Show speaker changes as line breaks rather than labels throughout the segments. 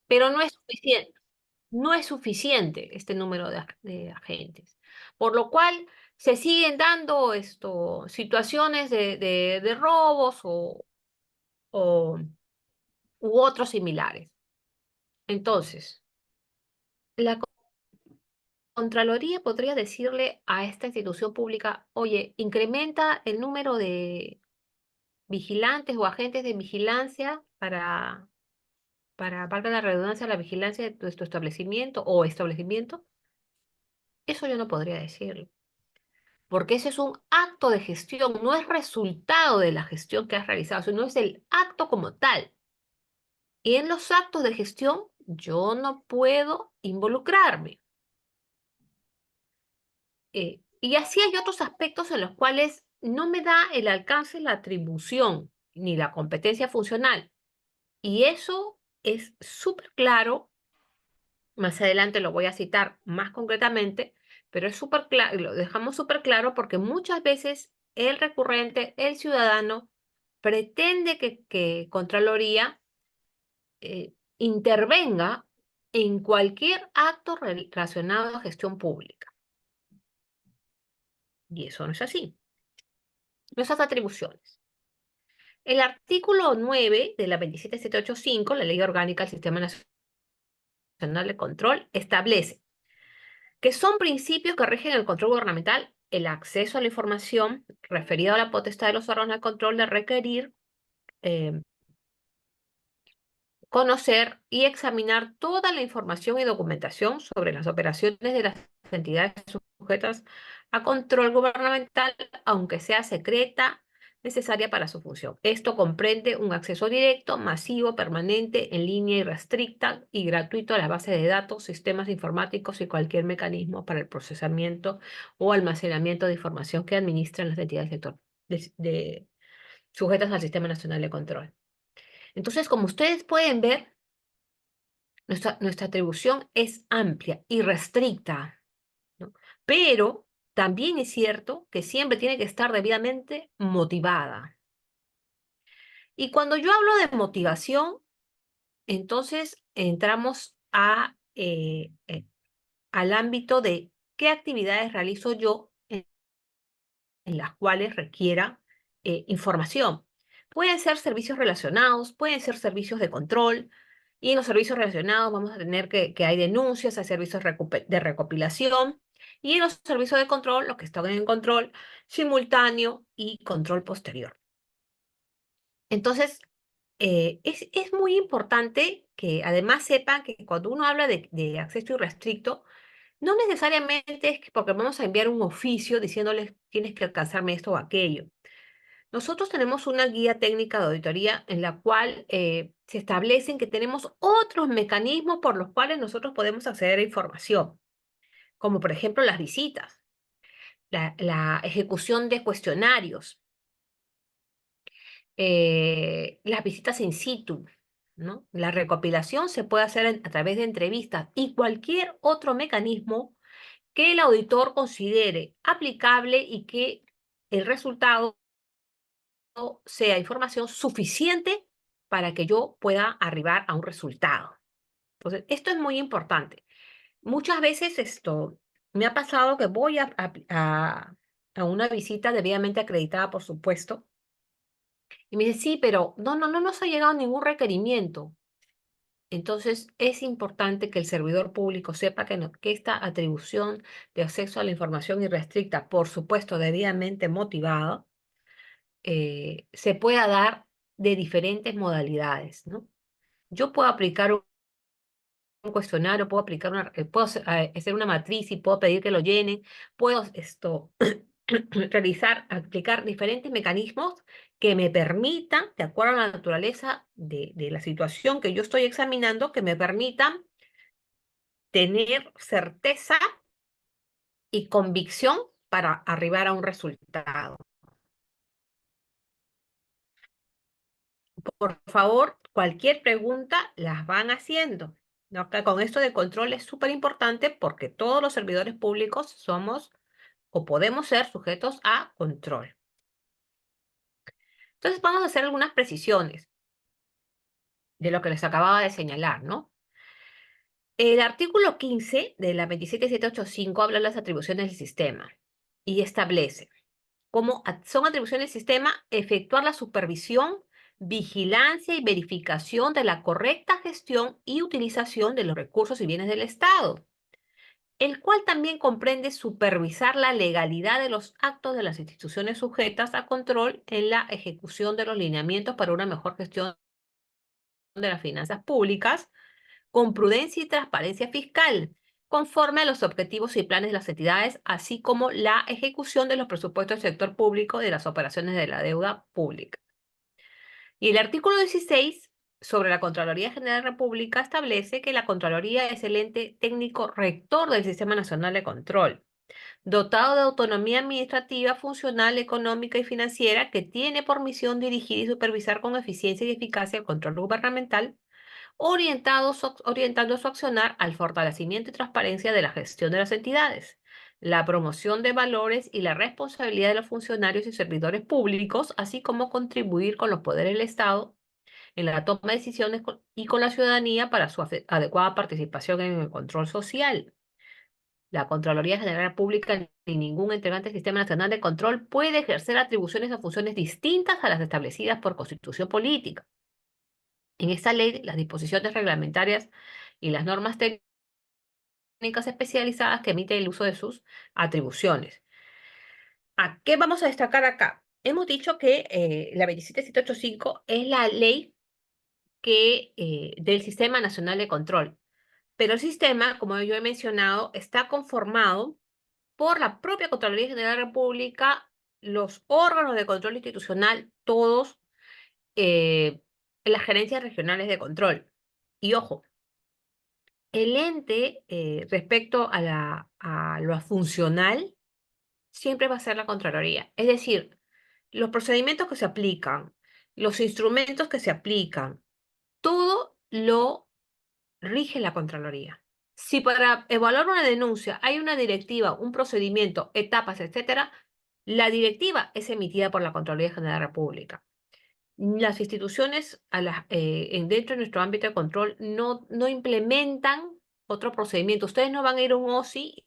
pero no es suficiente. No es suficiente este número de agentes, por lo cual se siguen dando situaciones de robos o- u otros similares. Entonces, la Contraloría podría decirle a esta institución pública, oye, incrementa el número de vigilantes o agentes de vigilancia valga la redundancia, la vigilancia de tu establecimiento o establecimiento. Eso yo no podría decirlo, porque ese es un acto de gestión, no es resultado de la gestión que has realizado, sino es el acto como tal. Y en los actos de gestión yo no puedo involucrarme. Y así hay otros aspectos en los cuales no me da el alcance, la atribución ni la competencia funcional. Y eso es súper claro. Más adelante lo voy a citar más concretamente, pero es súper claro, lo dejamos súper claro porque muchas veces el recurrente, el ciudadano, pretende que Contraloría intervenga en cualquier acto relacionado a gestión pública. Y eso no es así. Nuestras atribuciones. El artículo 9 de la 27785, la Ley Orgánica del Sistema Nacional de Control, establece que son principios que rigen el control gubernamental, el acceso a la información referido a la potestad de los órganos de control de requerir, eh, conocer y examinar toda la información y documentación sobre las operaciones de las entidades sujetas a control gubernamental, aunque sea secreta, necesaria para su función. Esto comprende un acceso directo, masivo, permanente, en línea y restricta y gratuito a las bases de datos, sistemas informáticos y cualquier mecanismo para el procesamiento o almacenamiento de información que administran las entidades sujetas al Sistema Nacional de Control. Entonces, como ustedes pueden ver, nuestra atribución es amplia y restricta, ¿no? Pero también es cierto que siempre tiene que estar debidamente motivada. Y cuando yo hablo de motivación, entonces entramos al ámbito de qué actividades realizo yo en las cuales requiera información. Pueden ser servicios relacionados, pueden ser servicios de control, y en los servicios relacionados vamos a tener que hay denuncias, hay servicios de recopilación, y en los servicios de control, los que están en control simultáneo y control posterior. Entonces, es muy importante que además sepan que cuando uno habla de acceso irrestricto, no necesariamente es porque vamos a enviar un oficio diciéndoles tienes que alcanzarme esto o aquello. Nosotros tenemos una guía técnica de auditoría en la cual se establecen que tenemos otros mecanismos por los cuales nosotros podemos acceder a información, como por ejemplo las visitas, la ejecución de cuestionarios, las visitas in situ, ¿no? La recopilación se puede hacer a través de entrevistas y cualquier otro mecanismo que el auditor considere aplicable y que el resultado sea información suficiente para que yo pueda arribar a un resultado. Entonces, esto es muy importante. Muchas veces me ha pasado que voy a una visita debidamente acreditada, por supuesto, y me dice, sí, pero no nos ha llegado ningún requerimiento. Entonces, es importante que el servidor público sepa que esta atribución de acceso a la información irrestricta, por supuesto, debidamente motivada, se pueda dar de diferentes modalidades, ¿no? Yo puedo aplicar un cuestionario, puedo aplicar puedo hacer una matriz y puedo pedir que lo llenen, puedo aplicar diferentes mecanismos que me permitan, de acuerdo a la naturaleza de la situación que yo estoy examinando, que me permitan tener certeza y convicción para arribar a un resultado. Por favor, cualquier pregunta las van haciendo, ¿no? Acá con esto de control es súper importante porque todos los servidores públicos somos o podemos ser sujetos a control. Entonces vamos a hacer algunas precisiones de lo que les acababa de señalar, ¿no? El artículo 15 de la 27785 habla de las atribuciones del sistema y establece cómo son atribuciones del sistema efectuar la supervisión, vigilancia y verificación de la correcta gestión y utilización de los recursos y bienes del Estado, el cual también comprende supervisar la legalidad de los actos de las instituciones sujetas a control en la ejecución de los lineamientos para una mejor gestión de las finanzas públicas con prudencia y transparencia fiscal, conforme a los objetivos y planes de las entidades, así como la ejecución de los presupuestos del sector público de las operaciones de la deuda pública. Y el artículo 16 sobre la Contraloría General de la República establece que la Contraloría es el ente técnico rector del Sistema Nacional de Control, dotado de autonomía administrativa, funcional, económica y financiera, que tiene por misión dirigir y supervisar con eficiencia y eficacia el control gubernamental, orientando su accionar al fortalecimiento y transparencia de la gestión de las entidades, la promoción de valores y la responsabilidad de los funcionarios y servidores públicos, así como contribuir con los poderes del Estado en la toma de decisiones y con la ciudadanía para su adecuada participación en el control social. La Contraloría General Pública ni ningún integrante del Sistema Nacional de Control puede ejercer atribuciones o funciones distintas a las establecidas por Constitución Política. En esta ley, las disposiciones reglamentarias y las normas técnicas especializadas que emiten el uso de sus atribuciones. ¿A qué vamos a destacar acá? Hemos dicho que la 27785 es la ley del Sistema Nacional de Control, pero el sistema, como yo he mencionado, está conformado por la propia Contraloría General de la República, los órganos de control institucional, todos, las gerencias regionales de control. Y ojo, el ente, respecto a lo funcional, siempre va a ser la Contraloría. Es decir, los procedimientos que se aplican, los instrumentos que se aplican, todo lo rige la Contraloría. Si para evaluar una denuncia hay una directiva, un procedimiento, etapas, etcétera, la directiva es emitida por la Contraloría General de la República. Las instituciones dentro de nuestro ámbito de control no implementan otro procedimiento. Ustedes no van a ir a un OSI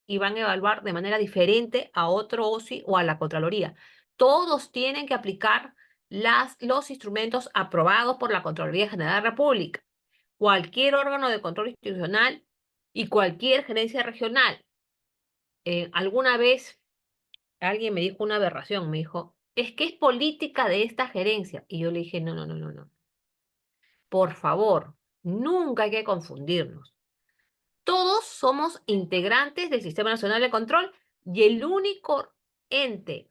y van a evaluar de manera diferente a otro OSI o a la Contraloría. Todos tienen que aplicar los instrumentos aprobados por la Contraloría General de la República. Cualquier órgano de control institucional y cualquier gerencia regional. Alguna vez alguien me dijo una aberración, me dijo, es que es política de esta gerencia. Y yo le dije, no, no, no, no, no. Por favor, nunca hay que confundirnos. Todos somos integrantes del Sistema Nacional de Control y el único ente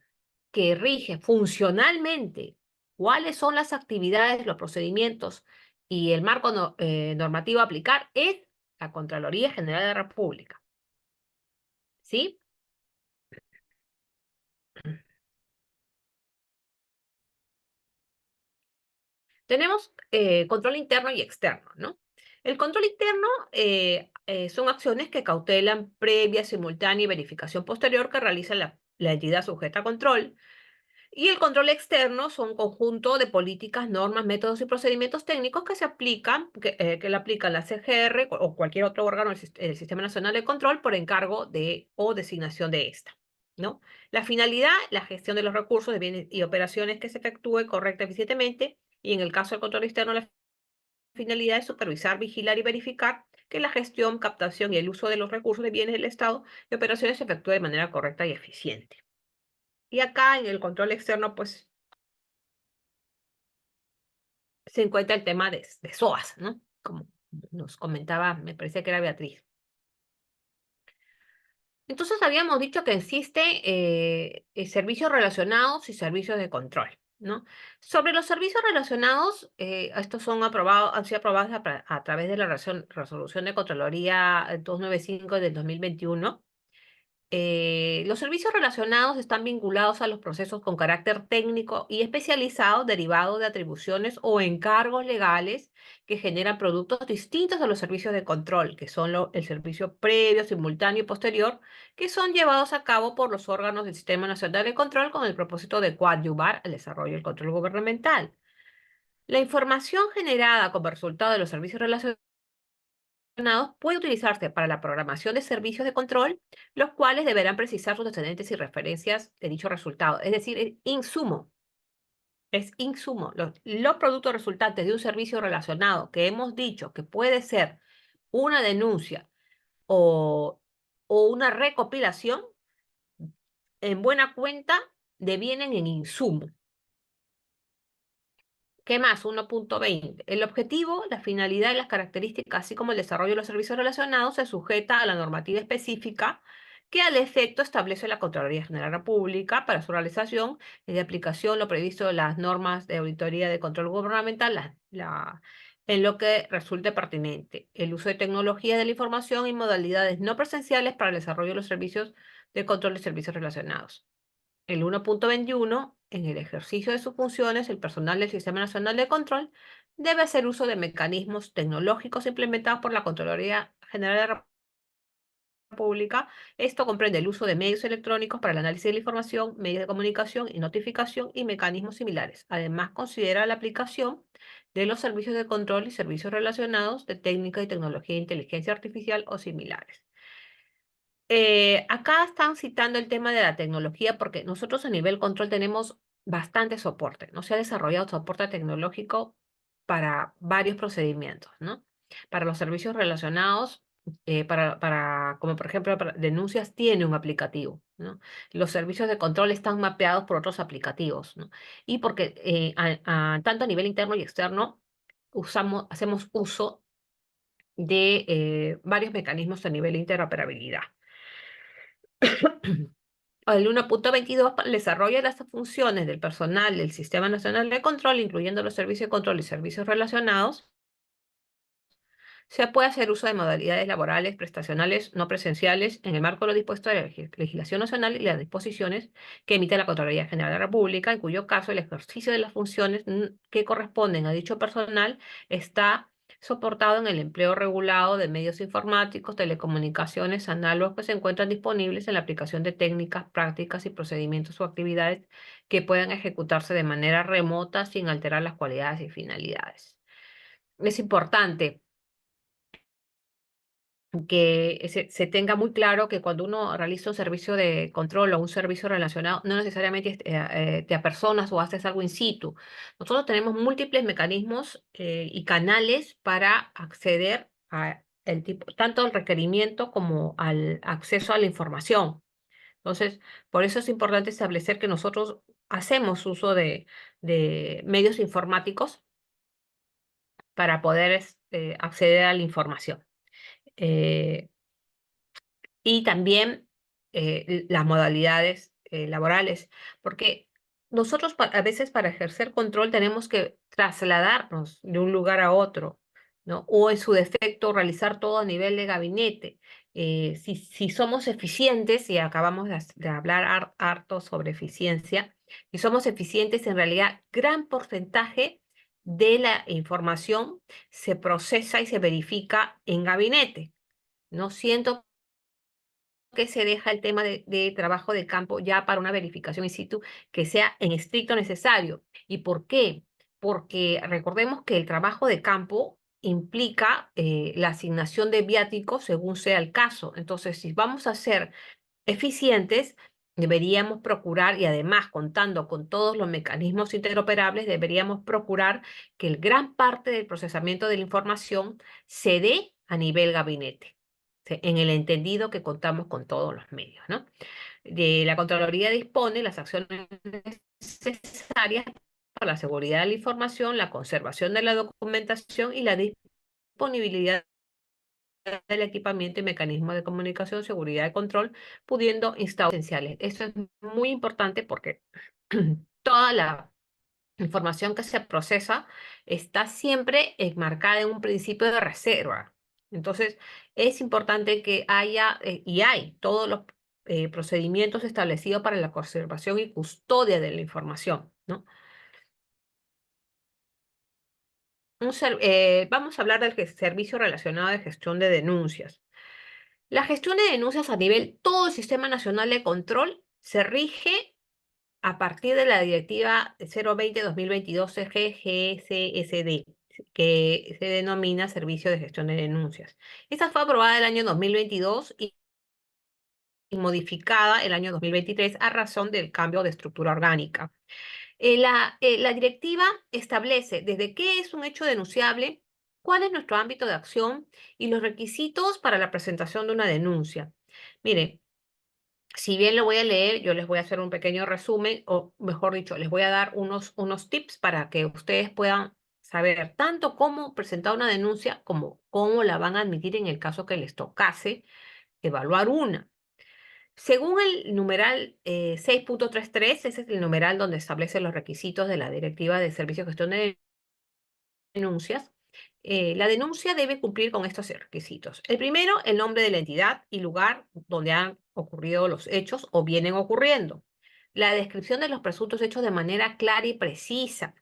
que rige funcionalmente cuáles son las actividades, los procedimientos y el marco normativo a aplicar es la Contraloría General de la República. ¿Sí? Tenemos control interno y externo, ¿no? El control interno son acciones que cautelan previa, simultánea y verificación posterior que realiza la entidad sujeta a control. Y el control externo son un conjunto de políticas, normas, métodos y procedimientos técnicos que se aplican, que le aplican la CGR o cualquier otro órgano del Sistema Nacional de Control por encargo o designación de esta, ¿no? La finalidad, la gestión de los recursos de bienes y operaciones que se efectúe correcta y eficientemente, y en el caso del control externo, la finalidad es supervisar, vigilar y verificar que la gestión, captación y el uso de los recursos de bienes del Estado y operaciones se efectúe de manera correcta y eficiente. Y acá en el control externo, pues se encuentra el tema de SOAS, ¿no? Como nos comentaba, me parece que era Beatriz. Entonces habíamos dicho que existe servicios relacionados y servicios de control, ¿no? Sobre los servicios relacionados, estos han sido aprobados a través de la resolución de Contraloría 295 del 2021. Los servicios relacionados están vinculados a los procesos con carácter técnico y especializado derivados de atribuciones o encargos legales que generan productos distintos a los servicios de control, que son el servicio previo, simultáneo y posterior, que son llevados a cabo por los órganos del Sistema Nacional de Control con el propósito de coadyuvar el desarrollo del control gubernamental. La información generada como resultado de los servicios relacionados puede utilizarse para la programación de servicios de control, los cuales deberán precisar sus antecedentes y referencias de dicho resultado. Es decir, es insumo. Es insumo. Los productos resultantes de un servicio relacionado que hemos dicho que puede ser una denuncia o, o una recopilación, en buena cuenta, devienen en insumo. ¿Qué más? 1.20. El objetivo, la finalidad y las características, así como el desarrollo de los servicios relacionados, se sujeta a la normativa específica que al efecto establece la Contraloría General de la República para su realización y de aplicación lo previsto en las normas de auditoría de control gubernamental, en lo que resulte pertinente. El uso de tecnología de la información y modalidades no presenciales para el desarrollo de los servicios de control y servicios relacionados. El 1.21, en el ejercicio de sus funciones, el personal del Sistema Nacional de Control debe hacer uso de mecanismos tecnológicos implementados por la Contraloría General de la República. Esto comprende el uso de medios electrónicos para el análisis de la información, medios de comunicación y notificación y mecanismos similares. Además, considera la aplicación de los servicios de control y servicios relacionados de técnica y tecnología de inteligencia artificial o similares. Acá están citando el tema de la tecnología porque nosotros a nivel control tenemos bastante soporte, ¿no? Se ha desarrollado soporte tecnológico para varios procedimientos, ¿no? Para los servicios relacionados, como por ejemplo para denuncias, tiene un aplicativo, ¿no? Los servicios de control están mapeados por otros aplicativos, ¿no? Y porque tanto a nivel interno y externo hacemos uso de varios mecanismos a nivel de interoperabilidad. El 1.22 para el desarrollo de las funciones del personal del Sistema Nacional de Control, incluyendo los servicios de control y servicios relacionados, se puede hacer uso de modalidades laborales, prestacionales, no presenciales, en el marco de lo dispuesto de la legislación nacional y las disposiciones que emite la Contraloría General de la República, en cuyo caso el ejercicio de las funciones que corresponden a dicho personal está soportado en el empleo regulado de medios informáticos, telecomunicaciones, análogos que se encuentran disponibles en la aplicación de técnicas, prácticas y procedimientos o actividades que puedan ejecutarse de manera remota sin alterar las cualidades y finalidades. Es importante que se tenga muy claro que cuando uno realiza un servicio de control o un servicio relacionado, no necesariamente te apersonas o haces algo in situ. Nosotros tenemos múltiples mecanismos y canales para acceder a tanto al requerimiento como al acceso a la información. Entonces, por eso es importante establecer que nosotros hacemos uso de medios informáticos para poder acceder a la información. Eh, y también las modalidades laborales, porque nosotros a veces para ejercer control tenemos que trasladarnos de un lugar a otro, ¿no? O en su defecto realizar todo a nivel de gabinete. Si somos eficientes, y acabamos de hablar harto sobre eficiencia, si somos eficientes, en realidad gran porcentaje de la información se procesa y se verifica en gabinete. No siento que se deja el tema de trabajo de campo ya para una verificación in situ que sea en estricto necesario. ¿Y por qué? Porque recordemos que el trabajo de campo implica la asignación de viáticos según sea el caso. Entonces, si vamos a ser eficientes, deberíamos procurar, y además contando con todos los mecanismos interoperables, deberíamos procurar que el gran parte del procesamiento de la información se dé a nivel gabinete, en el entendido que contamos con todos los medios, ¿no? La Contraloría dispone las acciones necesarias para la seguridad de la información, la conservación de la documentación y la disponibilidad del equipamiento y mecanismos de comunicación, seguridad y control, pudiendo instaurar esenciales. Eso es muy importante porque toda la información que se procesa está siempre enmarcada en un principio de reserva. Entonces, es importante que haya, y hay, todos los procedimientos establecidos para la conservación y custodia de la información, ¿no? Vamos a hablar del servicio relacionado de gestión de denuncias. La gestión de denuncias a nivel todo el Sistema Nacional de Control se rige a partir de la Directiva 020-2022 CGCSD, que se denomina Servicio de Gestión de Denuncias. Esta fue aprobada el año 2022 y modificada el año 2023 a razón del cambio de estructura orgánica. La directiva establece desde qué es un hecho denunciable, cuál es nuestro ámbito de acción y los requisitos para la presentación de una denuncia. Mire, si bien lo voy a leer, yo les voy a hacer un pequeño resumen, o mejor dicho, les voy a dar unos tips para que ustedes puedan saber tanto cómo presentar una denuncia como cómo la van a admitir en el caso que les tocase evaluar una. Según el numeral 6.33, ese es el numeral donde establece los requisitos de la Directiva de Servicios de Gestión de Denuncias, la denuncia debe cumplir con estos requisitos. El primero, el nombre de la entidad y lugar donde han ocurrido los hechos o vienen ocurriendo. La descripción de los presuntos hechos de manera clara y precisa.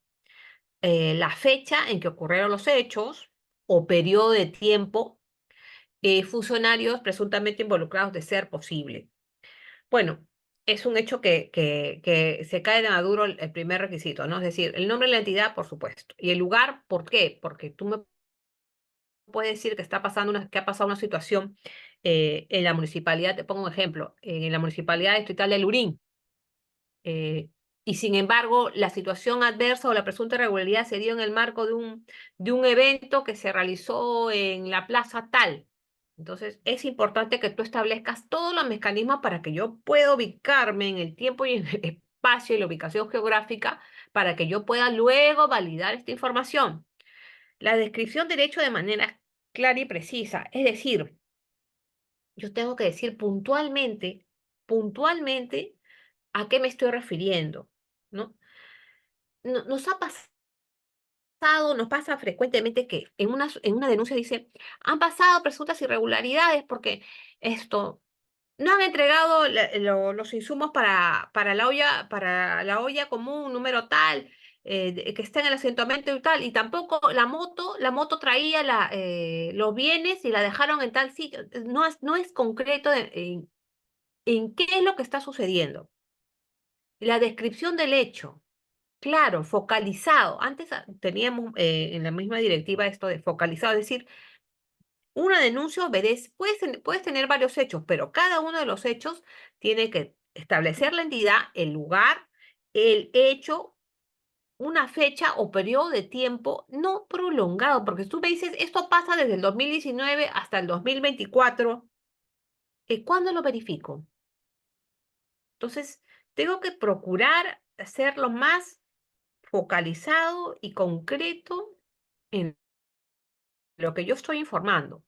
La fecha en que ocurrieron los hechos o periodo de tiempo, funcionarios presuntamente involucrados de ser posible. Bueno, es un hecho que se cae de maduro el primer requisito, ¿no? Es decir, el nombre de la entidad, por supuesto. Y el lugar, ¿por qué? Porque tú me puedes decir que que ha pasado una situación en la municipalidad, te pongo un ejemplo, en la municipalidad distrital de Lurín, eh, y sin embargo, la situación adversa o la presunta irregularidad se dio en el marco de un evento que se realizó en la plaza tal. Entonces, es importante que tú establezcas todos los mecanismos para que yo pueda ubicarme en el tiempo y en el espacio y la ubicación geográfica para que yo pueda luego validar esta información. La descripción del hecho de manera clara y precisa, es decir, yo tengo que decir puntualmente, a qué me estoy refiriendo, ¿no? Nos ha pasado, nos pasa frecuentemente que en una denuncia dice, han pasado presuntas irregularidades porque esto, no han entregado los insumos para la olla común, número tal, que está en el asentamiento y tal, y tampoco la moto traía los bienes y la dejaron en tal sitio. No es concreto en qué es lo que está sucediendo. La descripción del hecho. Claro, focalizado. Antes teníamos en la misma directiva esto de focalizado, es decir, una denuncia obedece, puedes tener varios hechos, pero cada uno de los hechos tiene que establecer la entidad, el lugar, el hecho, una fecha o periodo de tiempo no prolongado, porque tú me dices, esto pasa desde el 2019 hasta el 2024, ¿cuándo lo verifico? Entonces, tengo que procurar ser lo más focalizado y concreto en lo que yo estoy informando.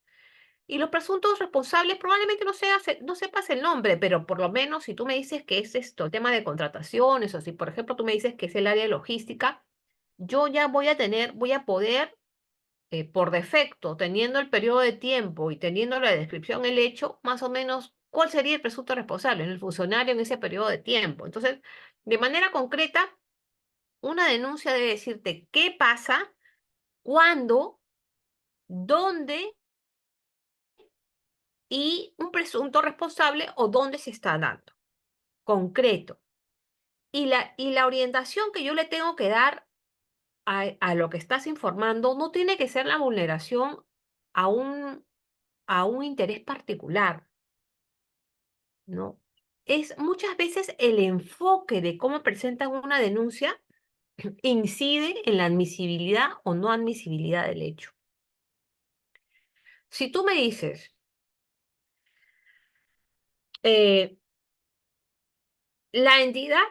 Y los presuntos responsables probablemente no sepas el nombre, pero por lo menos si tú me dices que es esto, el tema de contrataciones, o si por ejemplo tú me dices que es el área de logística, yo ya voy a poder, por defecto, teniendo el periodo de tiempo y teniendo la descripción, el hecho, más o menos, cuál sería el presunto responsable, en el funcionario en ese periodo de tiempo. Entonces, de manera concreta, una denuncia debe decirte qué pasa, cuándo, dónde y un presunto responsable o dónde se está dando, concreto. Y la orientación que yo le tengo que dar a lo que estás informando no tiene que ser la vulneración a a un interés particular, ¿no? Es muchas veces el enfoque de cómo presentan una denuncia incide en la admisibilidad o no admisibilidad del hecho. Si tú me dices, eh, la entidad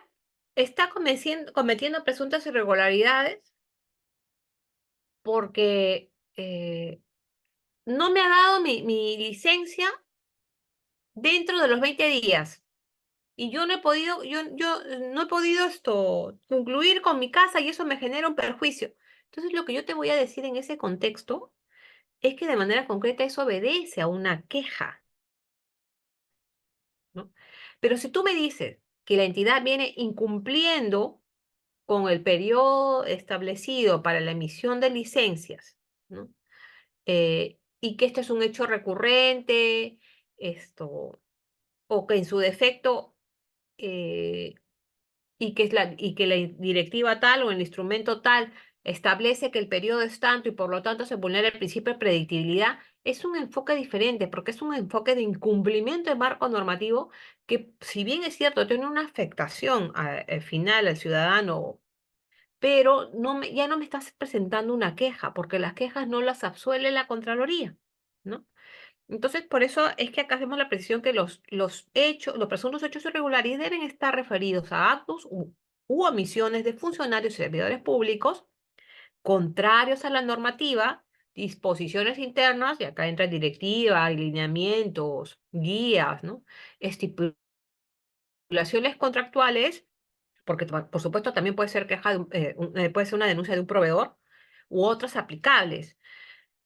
está cometiendo presuntas irregularidades porque no me ha dado mi licencia dentro de los 20 días y yo no he podido, yo no he podido concluir con mi casa y eso me genera un perjuicio. Entonces, lo que yo te voy a decir en ese contexto es que de manera concreta eso obedece a una queja, ¿no? Pero si tú me dices que la entidad viene incumpliendo con el periodo establecido para la emisión de licencias, ¿no? Y que esto es un hecho recurrente, o que en su defecto, eh, y que la directiva tal o el instrumento tal establece que el periodo es tanto y por lo tanto se vulnera el principio de predictibilidad, es un enfoque diferente porque es un enfoque de incumplimiento de marco normativo que, si bien es cierto, tiene una afectación al final al ciudadano, pero ya no me estás presentando una queja porque las quejas no las absuelve la Contraloría, ¿no? Entonces, por eso es que acá hacemos la precisión que los hechos, los presuntos hechos irregulares deben estar referidos a actos u omisiones de funcionarios y servidores públicos contrarios a la normativa, disposiciones internas, y acá entran directivas, lineamientos, guías, ¿no? Estipulaciones contractuales, porque por supuesto también puede ser queja puede ser una denuncia de un proveedor, u otras aplicables.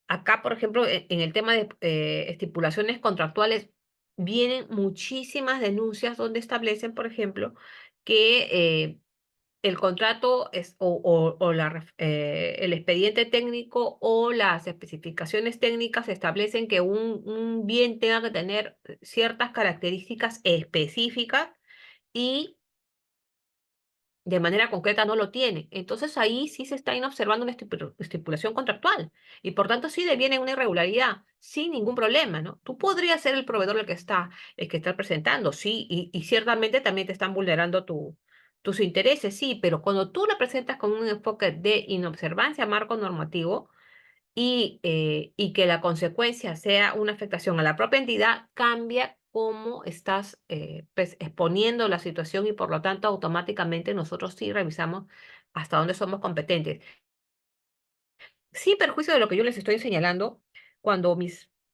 Acá, por ejemplo, en el tema de estipulaciones contractuales, vienen muchísimas denuncias donde establecen, por ejemplo, que el contrato el expediente técnico o las especificaciones técnicas establecen que un bien tenga que tener ciertas características específicas y de manera concreta no lo tiene. Entonces ahí sí se está observando una estipulación contractual y por tanto sí deviene una irregularidad sin ningún problema, ¿no? Tú podrías ser el proveedor el que está presentando, sí, y ciertamente también te están vulnerando tus intereses, sí, pero cuando tú lo presentas con un enfoque de inobservancia a marco normativo, y que la consecuencia sea una afectación a la propia entidad, cambia cómo estás pues, exponiendo la situación y por lo tanto automáticamente nosotros sí revisamos hasta dónde somos competentes. Sin perjuicio de lo que yo les estoy señalando, cuando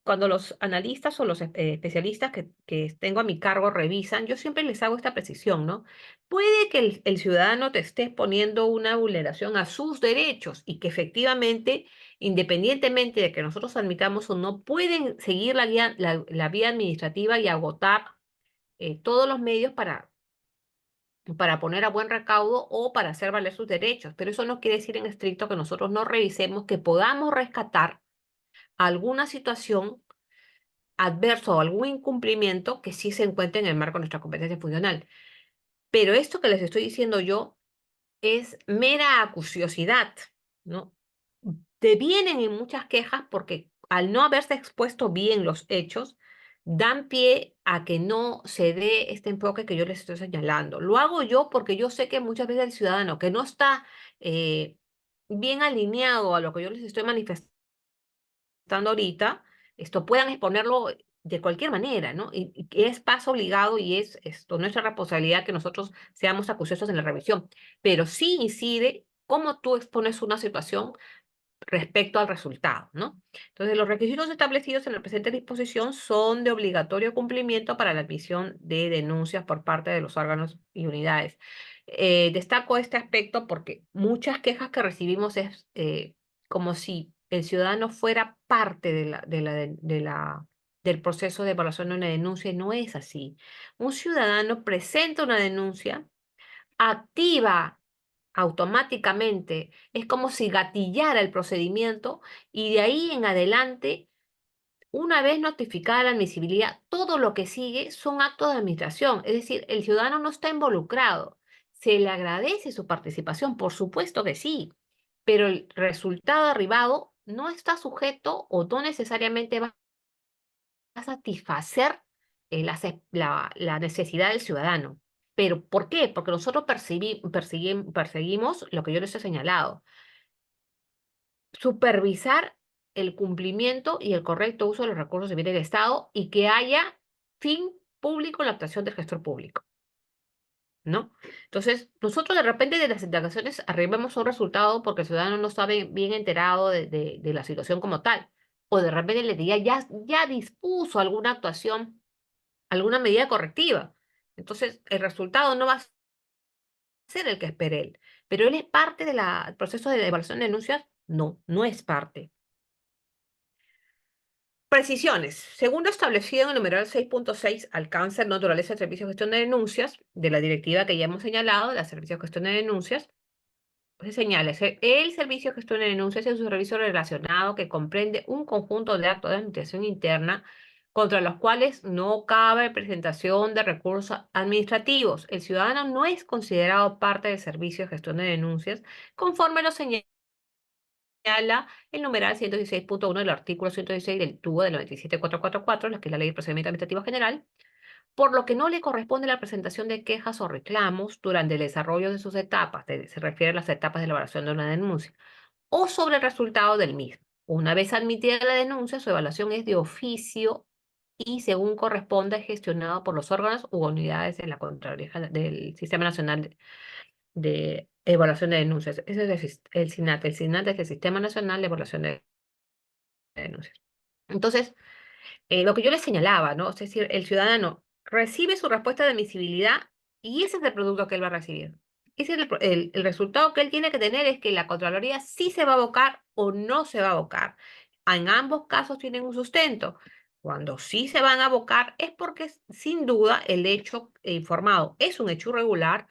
cuando los analistas o los especialistas que tengo a mi cargo revisan, yo siempre les hago esta precisión, ¿no? Puede que el ciudadano te esté exponiendo una vulneración a sus derechos y que efectivamente, independientemente de que nosotros admitamos o no, pueden seguir la vía administrativa y agotar todos los medios para poner a buen recaudo o para hacer valer sus derechos. Pero eso no quiere decir en estricto que nosotros no revisemos, que podamos rescatar alguna situación adversa o algún incumplimiento que sí se encuentre en el marco de nuestra competencia funcional. Pero esto que les estoy diciendo yo es mera acuciosidad, ¿no? Devienen en muchas quejas porque al no haberse expuesto bien los hechos, dan pie a que no se dé este enfoque que yo les estoy señalando. Lo hago yo porque yo sé que muchas veces el ciudadano que no está eh, bien alineado a lo que yo les estoy manifestando ahorita, esto puedan exponerlo de cualquier manera, ¿no? Y que es paso obligado y es esto, nuestra responsabilidad que nosotros seamos acuciosos en la revisión, pero sí incide cómo tú expones una situación respecto al resultado, ¿no? Entonces, los requisitos establecidos en la presente disposición son de obligatorio cumplimiento para la admisión de denuncias por parte de los órganos y unidades. Destaco este aspecto porque muchas quejas que recibimos es como si el ciudadano fuera parte del proceso de evaluación de una denuncia y no es así. Un ciudadano presenta una denuncia, activa automáticamente, es como si gatillara el procedimiento y de ahí en adelante, una vez notificada la admisibilidad, todo lo que sigue son actos de administración, es decir, el ciudadano no está involucrado. Se le agradece su participación, por supuesto que sí, pero el resultado arribado no está sujeto o no necesariamente va a satisfacer la necesidad del ciudadano. ¿Pero por qué? Porque nosotros perseguimos lo que yo les he señalado, supervisar el cumplimiento y el correcto uso de los recursos de bien del Estado y que haya fin público en la actuación del gestor público, ¿no? Entonces, nosotros de repente de las indagaciones arribamos a un resultado porque el ciudadano no está bien enterado de la situación como tal, o de repente le diría, ya dispuso alguna actuación, alguna medida correctiva. Entonces, el resultado no va a ser el que espere él. Pero él es parte del proceso de evaluación de denuncias. No, no es parte. Precisiones. Según lo establecido en el numeral 6.6, alcance, naturaleza, servicio de gestión de denuncias, de la directiva que ya hemos señalado, la servicio de gestión de denuncias, pues se señala, el servicio de gestión de denuncias es un servicio relacionado que comprende un conjunto de actos de administración interna contra los cuales no cabe presentación de recursos administrativos. El ciudadano no es considerado parte del servicio de gestión de denuncias conforme lo señala señala el numeral 116.1 del artículo 116 del tubo del 97444, la que es la Ley de Procedimiento Administrativo General, por lo que no le corresponde la presentación de quejas o reclamos durante el desarrollo de sus etapas, se refiere a las etapas de elaboración de una denuncia, o sobre el resultado del mismo. Una vez admitida la denuncia, su evaluación es de oficio y, según corresponda, es gestionado por los órganos u unidades de la Contraloría del Sistema Nacional de Evaluación de Denuncias. Ese es el SINAT. El SINAT es el Sistema Nacional de Evaluación de Denuncias. Entonces, lo que yo les señalaba, ¿no? Es decir, el ciudadano recibe su respuesta de admisibilidad y ese es el producto que él va a recibir. Ese es el resultado que él tiene que tener es que la Contraloría sí se va a abocar o no se va a abocar. En ambos casos tienen un sustento. Cuando sí se van a abocar es porque sin duda el hecho informado es un hecho irregular,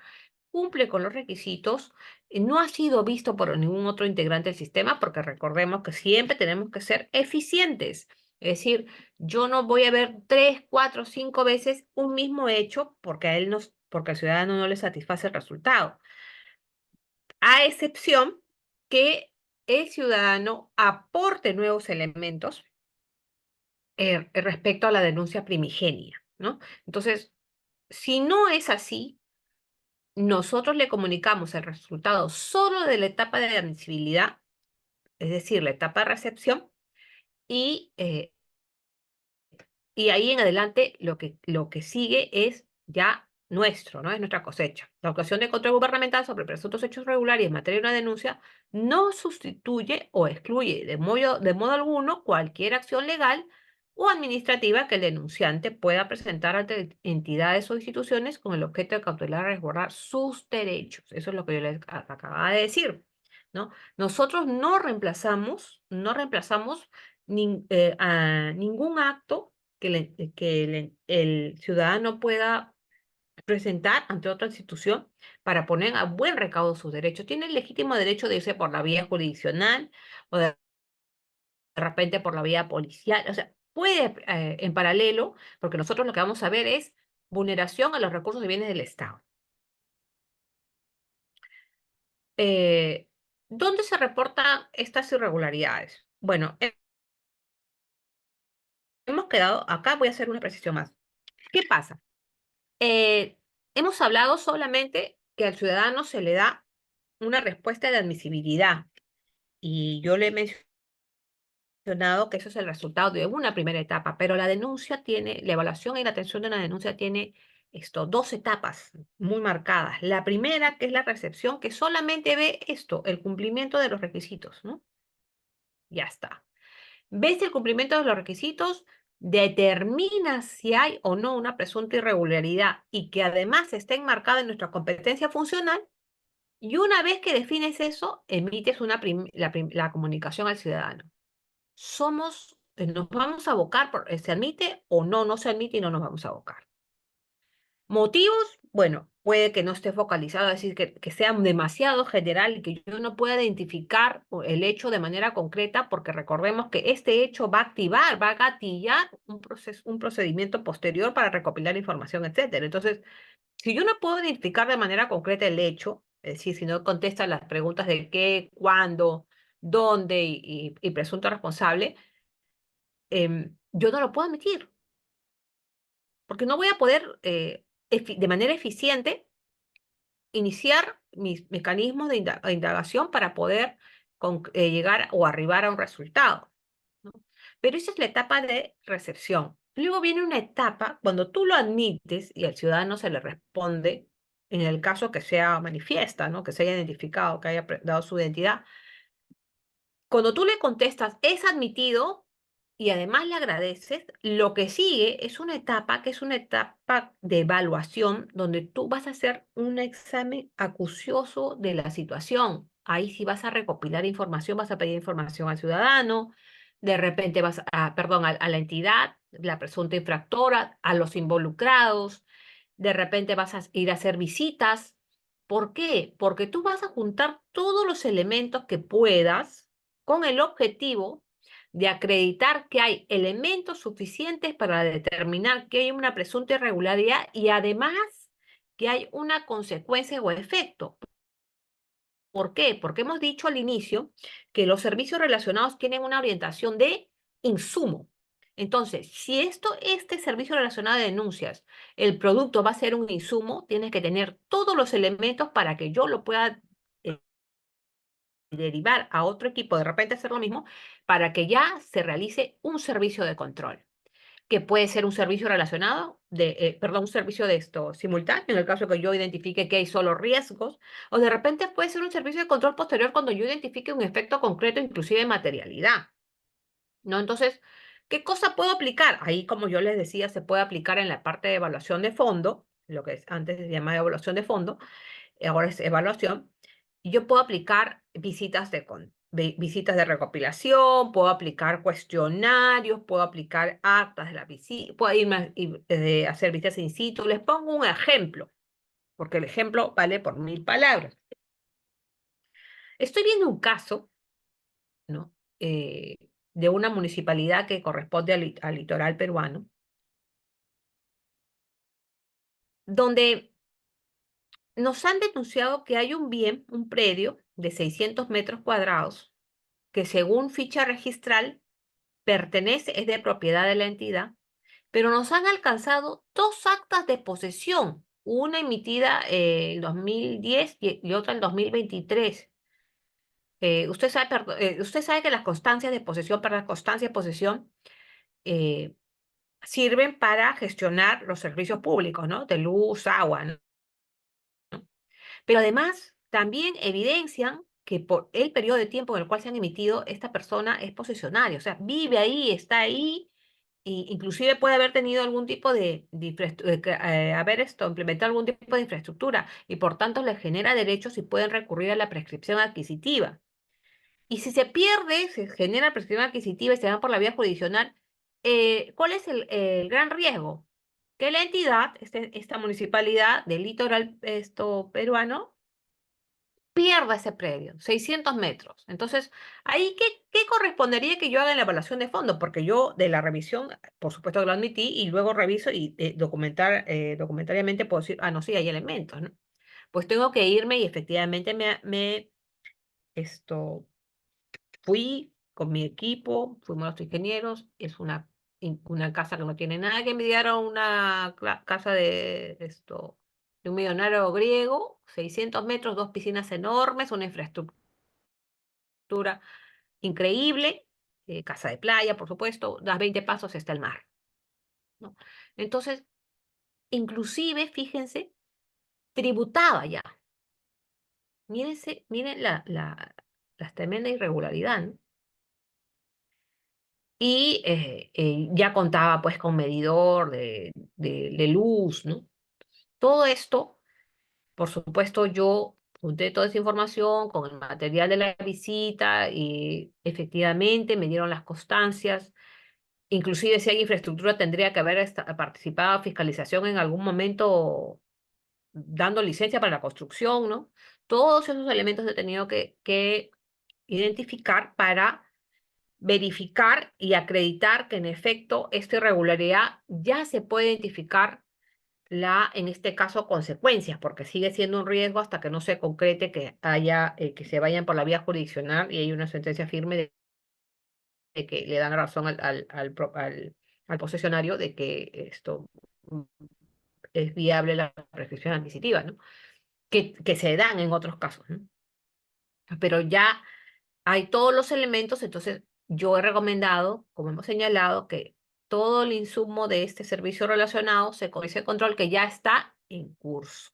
cumple con los requisitos, no ha sido visto por ningún otro integrante del sistema, porque recordemos que siempre tenemos que ser eficientes. Es decir, yo no voy a ver 3, 4, 5 veces un mismo hecho porque a él no, porque al ciudadano no le satisface el resultado. A excepción que el ciudadano aporte nuevos elementos respecto a la denuncia primigenia, ¿no? Entonces, si no es así, nosotros le comunicamos el resultado solo de la etapa de admisibilidad, es decir, la etapa de recepción, y, eh, y ahí en adelante lo que sigue es ya nuestro, ¿no? Es nuestra cosecha. La actuación de control gubernamental sobre presuntos hechos regulares en materia de una denuncia no sustituye o excluye de modo alguno cualquier acción legal o administrativa que el denunciante pueda presentar ante entidades o instituciones con el objeto de cautelar y resguardar sus derechos. Eso es lo que yo les acababa de decir, ¿no? Nosotros no reemplazamos a ningún acto el ciudadano pueda presentar ante otra institución para poner a buen recaudo sus derechos. Tiene el legítimo derecho de irse por la vía jurisdiccional o de repente por la vía policial. O sea, puede en paralelo, porque nosotros lo que vamos a ver es vulneración a los recursos y bienes del Estado. Eh, ¿Dónde se reportan estas irregularidades? Bueno, hemos quedado, acá voy a hacer una precisión más. ¿Qué pasa? Eh, Hemos hablado solamente que al ciudadano se le da una respuesta de admisibilidad y yo le he mencionado que eso es el resultado de una primera etapa, pero la evaluación y la atención de una denuncia tiene dos etapas muy marcadas. La primera, que es la recepción, que solamente ve el cumplimiento de los requisitos, ¿no? Ya está. ¿Ves el cumplimiento de los requisitos? Determina si hay o no una presunta irregularidad y que además esté enmarcada en nuestra competencia funcional. Y una vez que defines eso, emites la comunicación al ciudadano. Nos vamos a abocar, ¿se admite o no? No se admite y no nos vamos a abocar. ¿Motivos? Bueno, puede que no esté focalizado, es decir, que sea demasiado general y que yo no pueda identificar el hecho de manera concreta, porque recordemos que este hecho va a gatillar un procedimiento posterior para recopilar información, etcétera. Entonces, si yo no puedo identificar de manera concreta el hecho, es decir, si no contesta las preguntas de qué, cuándo, dónde y presunto responsable, yo no lo puedo admitir, porque no voy a poder de manera eficiente iniciar mis mecanismos de indagación para poder llegar o arribar a un resultado, ¿no? Pero esa es la etapa de recepción. Luego viene una etapa cuando tú lo admites y al ciudadano se le responde, en el caso que sea manifiesta, ¿no? Que se haya identificado, que haya dado su identidad. Cuando tú le contestas, es admitido, y además le agradeces, lo que sigue es una etapa que es una etapa de evaluación donde tú vas a hacer un examen acucioso de la situación. Ahí sí vas a recopilar información, vas a pedir información al ciudadano, de repente perdón, a la entidad, la presunta infractora, a los involucrados, de repente vas a ir a hacer visitas. ¿Por qué? Porque tú vas a juntar todos los elementos que puedas con el objetivo de acreditar que hay elementos suficientes para determinar que hay una presunta irregularidad y además que hay una consecuencia o efecto. ¿Por qué? Porque hemos dicho al inicio que los servicios relacionados tienen una orientación de insumo. Entonces, si este servicio relacionado de denuncias, el producto va a ser un insumo, tienes que tener todos los elementos para que yo lo pueda derivar a otro equipo, de repente hacer lo mismo, para que ya se realice un servicio de control, que puede ser un servicio relacionado, perdón, un servicio de esto simultáneo, en el caso que yo identifique que hay solo riesgos, o de repente puede ser un servicio de control posterior cuando yo identifique un efecto concreto, inclusive de materialidad, ¿no? Entonces, ¿qué cosa puedo aplicar? Ahí, como yo les decía, se puede aplicar en la parte de evaluación de fondo, lo que antes se llamaba evaluación de fondo, ahora es evaluación, y yo puedo aplicar visitas de recopilación, puedo aplicar cuestionarios, puedo aplicar actas de la visita, puedo hacer visitas in situ. Les pongo un ejemplo, porque el ejemplo vale por 1000 palabras. Estoy viendo un caso, ¿no? De una municipalidad que corresponde al litoral peruano, donde nos han denunciado que hay un bien, un predio de 600 metros cuadrados, que según ficha registral es de propiedad de la entidad, pero nos han alcanzado dos actas de posesión, una emitida en 2010 y otra en 2023. Usted sabe que las constancias de posesión, para las constancias de posesión, eh, sirven para gestionar los servicios públicos, ¿no? De luz, agua, ¿no? Pero además también evidencian que por el periodo de tiempo en el cual se han emitido, esta persona es posesionaria, o sea, vive ahí, está ahí, e inclusive puede haber tenido algún tipo implementado algún tipo de infraestructura y por tanto les genera derechos y pueden recurrir a la prescripción adquisitiva. Y si se pierde, se genera prescripción adquisitiva y se va por la vía jurisdiccional, ¿cuál es el gran riesgo? Que la entidad, esta municipalidad del litoral peruano, pierda ese predio, 600 metros. Entonces, ahí, ¿qué correspondería que yo haga en la evaluación de fondo? Porque yo de la revisión, por supuesto que lo admití, y luego reviso y documentariamente puedo decir, ah, no, sí, hay elementos, ¿no? Pues tengo que irme y efectivamente esto, fui con mi equipo, fuimos los ingenieros, es una casa que no tiene nada que envidiar a una casa de un millonario griego, 600 metros, dos piscinas enormes, una infraestructura increíble, casa de playa, por supuesto, das 20 pasos está el mar, ¿no? Entonces, inclusive, fíjense, tributaba ya. Miren la tremenda irregularidad, ¿no? Y ya contaba pues con medidor de luz, ¿no? Todo esto, por supuesto, yo junté toda esa información con el material de la visita y efectivamente me dieron las constancias. Inclusive si hay infraestructura tendría que haber participado fiscalización en algún momento dando licencia para la construcción, ¿no? Todos esos elementos he tenido que identificar para verificar y acreditar que en efecto esta irregularidad ya se puede identificar en este caso, consecuencias, porque sigue siendo un riesgo hasta que no se concrete que se vayan por la vía jurisdiccional y hay una sentencia firme de que le dan razón al posesionario de que esto es viable la prescripción adquisitiva, ¿no? Que se dan en otros casos, ¿no? Pero ya hay todos los elementos, entonces yo he recomendado, como hemos señalado, que todo el insumo de este servicio relacionado se conoce control que ya está en curso.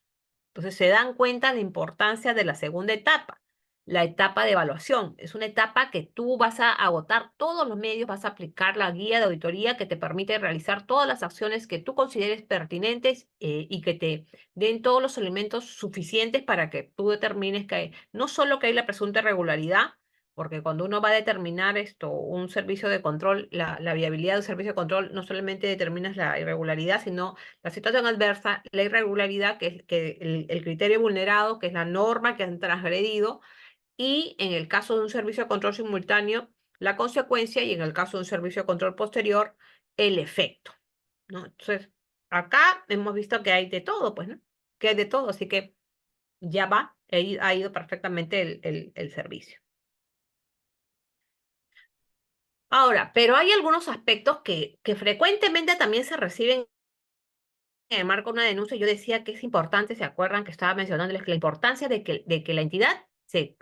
Entonces se dan cuenta de la importancia de la segunda etapa, la etapa de evaluación. Es una etapa que tú vas a agotar todos los medios, vas a aplicar la guía de auditoría que te permite realizar todas las acciones que tú consideres pertinentes y que te den todos los elementos suficientes para que tú determines no solo que hay la presunta irregularidad, porque cuando uno va a determinar un servicio de control, la viabilidad del servicio de control, no solamente determinas la irregularidad, sino la situación adversa, la irregularidad, que es el criterio vulnerado, que es la norma que han transgredido, y en el caso de un servicio de control simultáneo, la consecuencia, y en el caso de un servicio de control posterior, el efecto, ¿no? Entonces, acá hemos visto que hay de todo, pues, ¿no? Que hay de todo, así que ya va. ha ido perfectamente el servicio. Ahora, pero hay algunos aspectos que frecuentemente también se reciben en el marco de una denuncia. Yo decía que es importante, ¿se acuerdan que estaba mencionándoles que la importancia de que la entidad se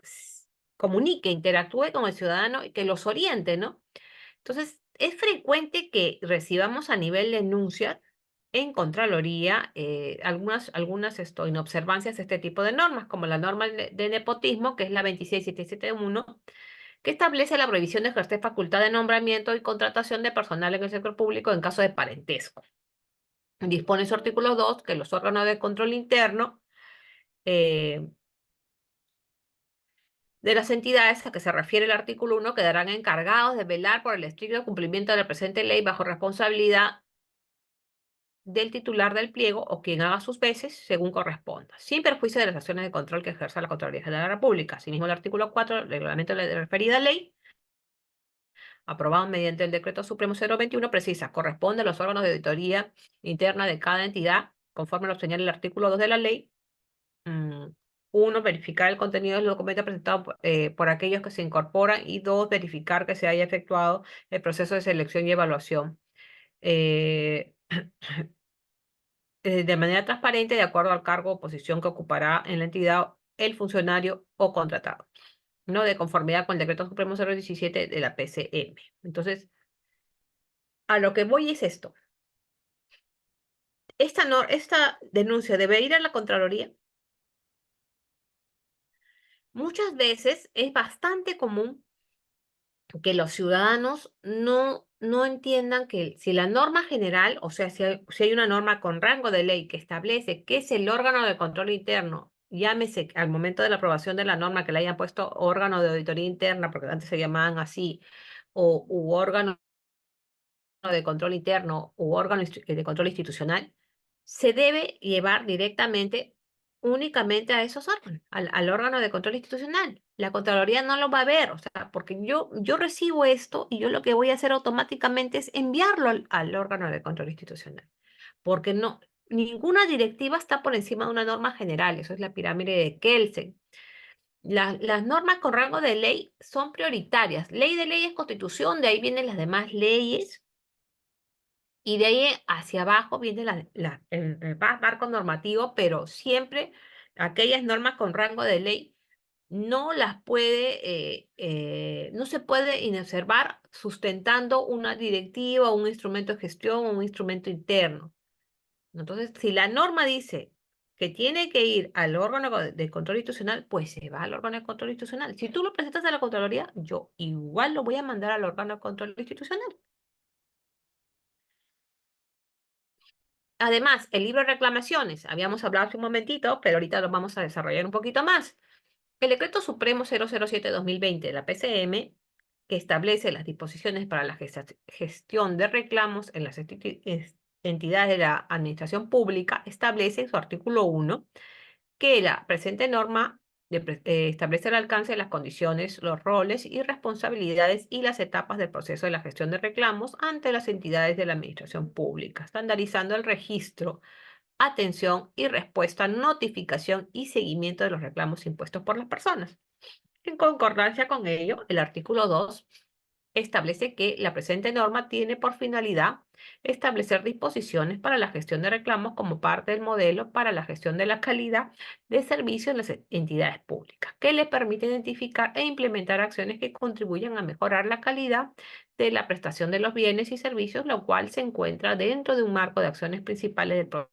comunique, interactúe con el ciudadano y que los oriente, ¿no? Entonces, es frecuente que recibamos a nivel denuncia en Contraloría algunas inobservancias de este tipo de normas, como la norma de nepotismo, que es la 26771, que establece la prohibición de ejercer facultad de nombramiento y contratación de personal en el sector público en caso de parentesco. Dispone su artículo 2 que los órganos de control interno eh, de las entidades a que se refiere el artículo 1 quedarán encargados de velar por el estricto cumplimiento de la presente ley bajo responsabilidad del titular del pliego o quien haga sus veces según corresponda, sin perjuicio de las acciones de control que ejerza la Contraloría General de la República. Asimismo, el artículo 4 del reglamento de la referida ley, aprobado mediante el Decreto Supremo 021, precisa, corresponde a los órganos de auditoría interna de cada entidad, conforme lo señala el artículo 2 de la ley. Uno, verificar el contenido del documento presentado por aquellos que se incorporan, y dos, verificar que se haya efectuado el proceso de selección y evaluación eh, de manera transparente, de acuerdo al cargo o posición que ocupará en la entidad el funcionario o contratado, ¿no? De conformidad con el Decreto Supremo 017 de la PCM. Entonces, a lo que voy es esto. Esta denuncia debe ir a la Contraloría. Muchas veces es bastante común que los ciudadanos no entiendan que si la norma general, o sea, si hay una norma con rango de ley que establece que es el órgano de control interno, llámese al momento de la aprobación de la norma que le hayan puesto órgano de auditoría interna, porque antes se llamaban así, o u órgano de control interno u órgano de control institucional, se debe llevar directamente, únicamente a esos órganos, al órgano de control institucional. La Contraloría no lo va a ver, o sea, porque yo recibo esto y yo lo que voy a hacer automáticamente es enviarlo al órgano de control institucional, porque no, ninguna directiva está por encima de una norma general, eso es la pirámide de Kelsen. Las normas con rango de ley son prioritarias. Ley de ley es constitución, de ahí vienen las demás leyes. Y de ahí hacia abajo viene el marco normativo, pero siempre aquellas normas con rango de ley no se puede inobservar sustentando una directiva, un instrumento de gestión o un instrumento interno. Entonces, si la norma dice que tiene que ir al órgano de control institucional, pues se va al órgano de control institucional. Si tú lo presentas a la Contraloría, yo igual lo voy a mandar al órgano de control institucional. Además, el libro de reclamaciones, habíamos hablado hace un momentito, pero ahorita lo vamos a desarrollar un poquito más. El Decreto Supremo 007/2020 de la PCM, que establece las disposiciones para la gestión de reclamos en las entidades de la administración pública, establece en su artículo 1 que la presente norma establece el alcance de las condiciones, los roles y responsabilidades y las etapas del proceso de la gestión de reclamos ante las entidades de la administración pública, estandarizando el registro, atención y respuesta, notificación y seguimiento de los reclamos impuestos por las personas. En concordancia con ello, el artículo 2 establece que la presente norma tiene por finalidad establecer disposiciones para la gestión de reclamos como parte del modelo para la gestión de la calidad de servicio en las entidades públicas, que le permite identificar e implementar acciones que contribuyan a mejorar la calidad de la prestación de los bienes y servicios, lo cual se encuentra dentro de un marco de acciones principales del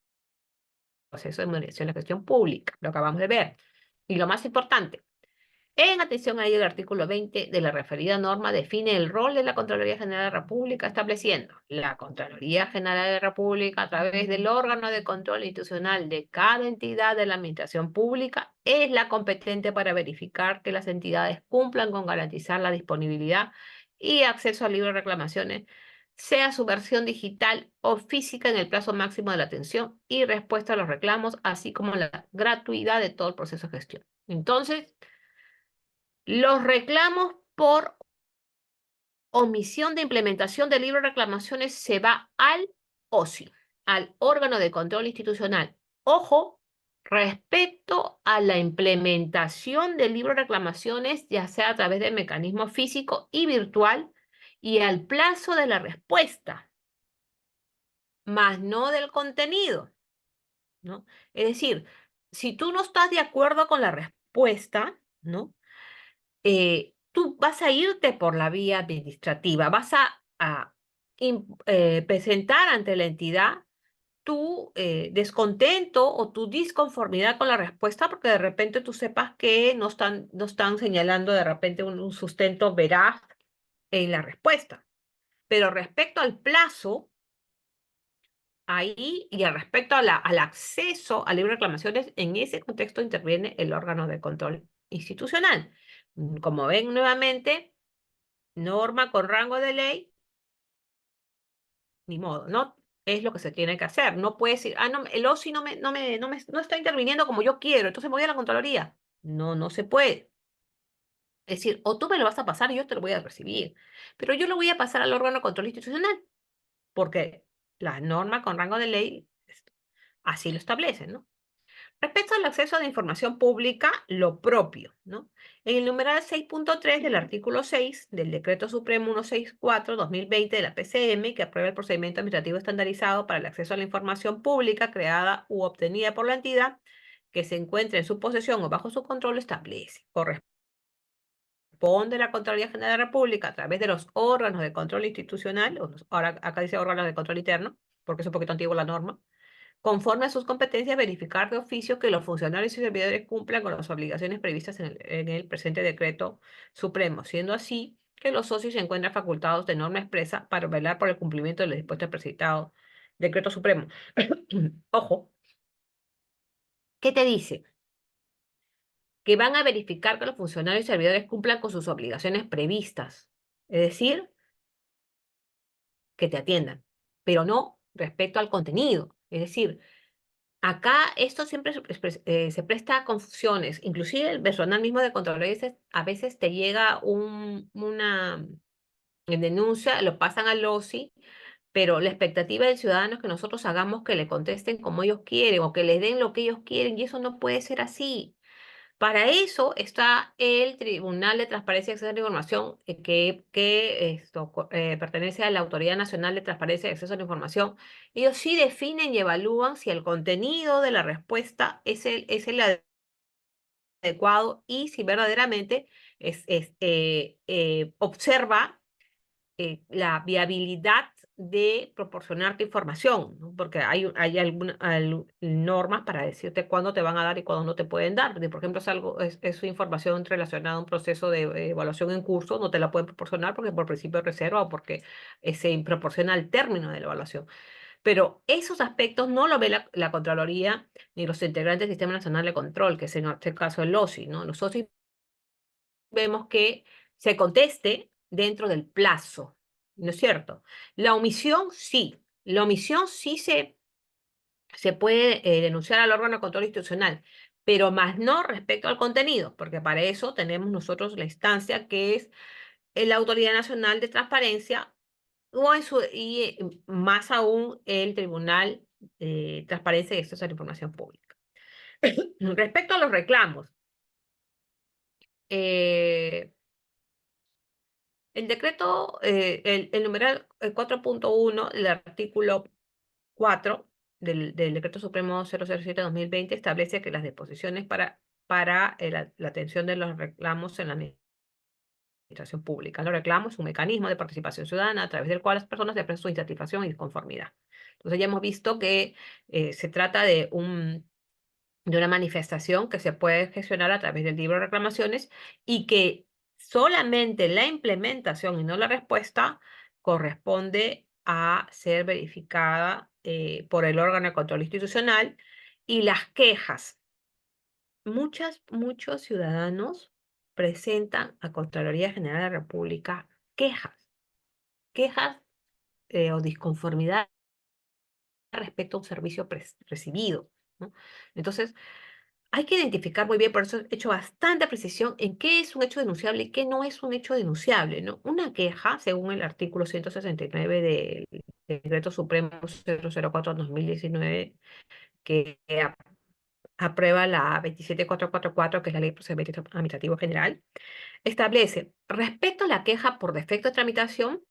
proceso de modernización de la gestión pública, lo acabamos de ver. Y lo más importante, en atención a ello, el artículo 20 de la referida norma define el rol de la Contraloría General de la República, estableciendo: la Contraloría General de la República, a través del órgano de control institucional de cada entidad de la administración pública, es la competente para verificar que las entidades cumplan con garantizar la disponibilidad y acceso al libro de reclamaciones, sea su versión digital o física, en el plazo máximo de la atención y respuesta a los reclamos, así como la gratuidad de todo el proceso de gestión. Entonces, los reclamos por omisión de implementación del libro de reclamaciones se va al OSI, al órgano de control institucional. Ojo, respecto a la implementación del libro de reclamaciones, ya sea a través del mecanismo físico y virtual, y al plazo de la respuesta, más no del contenido, ¿no? Es decir, si tú no estás de acuerdo con la respuesta, ¿no? Tú vas a irte por la vía administrativa, vas a presentar ante la entidad tu descontento o tu disconformidad con la respuesta, porque de repente tú sepas que no están señalando de repente un sustento veraz en la respuesta. Pero respecto al plazo, ahí y al respecto al acceso a libre reclamaciones, en ese contexto interviene el órgano de control institucional. Como ven nuevamente, norma con rango de ley, ni modo, ¿no? Es lo que se tiene que hacer. No puede decir, no, el OSI no está interviniendo como yo quiero, entonces me voy a la Contraloría. No, no se puede. Es decir, o tú me lo vas a pasar y yo te lo voy a recibir, pero yo lo voy a pasar al órgano de control institucional, porque la norma con rango de ley así lo establece, ¿no? Respecto al acceso a la información pública, lo propio, ¿no? En el numeral 6.3 del artículo 6 del Decreto Supremo 164/2020 de la PCM, que aprueba el procedimiento administrativo estandarizado para el acceso a la información pública creada u obtenida por la entidad que se encuentre en su posesión o bajo su control, establece: corresponde a la Contraloría General de la República, a través de los órganos de control institucional, ahora acá dice órganos de control interno, porque es un poquito antigua la norma, conforme a sus competencias, verificar de oficio que los funcionarios y servidores cumplan con las obligaciones previstas en el presente decreto supremo, siendo así que los socios se encuentran facultados de norma expresa para velar por el cumplimiento de los dispuestos del precitado decreto supremo. Ojo, ¿qué te dice? Que van a verificar que los funcionarios y servidores cumplan con sus obligaciones previstas, es decir, que te atiendan, pero no respecto al contenido, es decir, acá esto siempre se presta a confusiones. Inclusive el personal mismo de controles a veces te llega una denuncia, lo pasan al OSI, pero la expectativa del ciudadano es que nosotros hagamos que le contesten como ellos quieren o que les den lo que ellos quieren, y eso no puede ser así. Para eso está el Tribunal de Transparencia y Acceso a la Información, que pertenece a la Autoridad Nacional de Transparencia y Acceso a la Información. Ellos sí definen y evalúan si el contenido de la respuesta es el adecuado y si verdaderamente observa la viabilidad de proporcionarte información, ¿no? Porque hay algunas normas para decirte cuándo te van a dar y cuándo no te pueden dar. Por ejemplo, es información relacionada a un proceso de evaluación en curso, no te la pueden proporcionar porque por principio de reserva o porque se proporciona al término de la evaluación. Pero esos aspectos no lo ve la Contraloría ni los integrantes del Sistema Nacional de Control, que es en este caso el OSI, ¿no? Los OSI vemos que se conteste dentro del plazo, ¿no es cierto? La omisión sí se puede denunciar al órgano de control institucional, pero más no respecto al contenido, porque para eso tenemos nosotros la instancia que es la Autoridad Nacional de Transparencia y más aún el Tribunal de Transparencia y Acceso a la Información Pública. Respecto a los reclamos, eh, el decreto, el numeral 4.1 del artículo 4 del Decreto Supremo 007/2020 establece que las disposiciones para la atención de los reclamos en la administración pública. Los reclamos es un mecanismo de participación ciudadana a través del cual las personas expresan su insatisfacción y disconformidad. Entonces ya hemos visto que se trata de una manifestación que se puede gestionar a través del libro de reclamaciones y que solamente la implementación y no la respuesta corresponde a ser verificada por el órgano de control institucional, y las quejas. Muchos ciudadanos presentan a Contraloría General de la República quejas o disconformidad respecto a un servicio recibido, ¿no? Entonces, hay que identificar muy bien, por eso he hecho bastante precisión en qué es un hecho denunciable y qué no es un hecho denunciable, ¿no? Una queja, según el artículo 169 del Decreto Supremo 004/2019, que aprueba la 27444, que es la Ley de Procedimiento Administrativo General, establece, respecto a la queja por defecto de tramitación,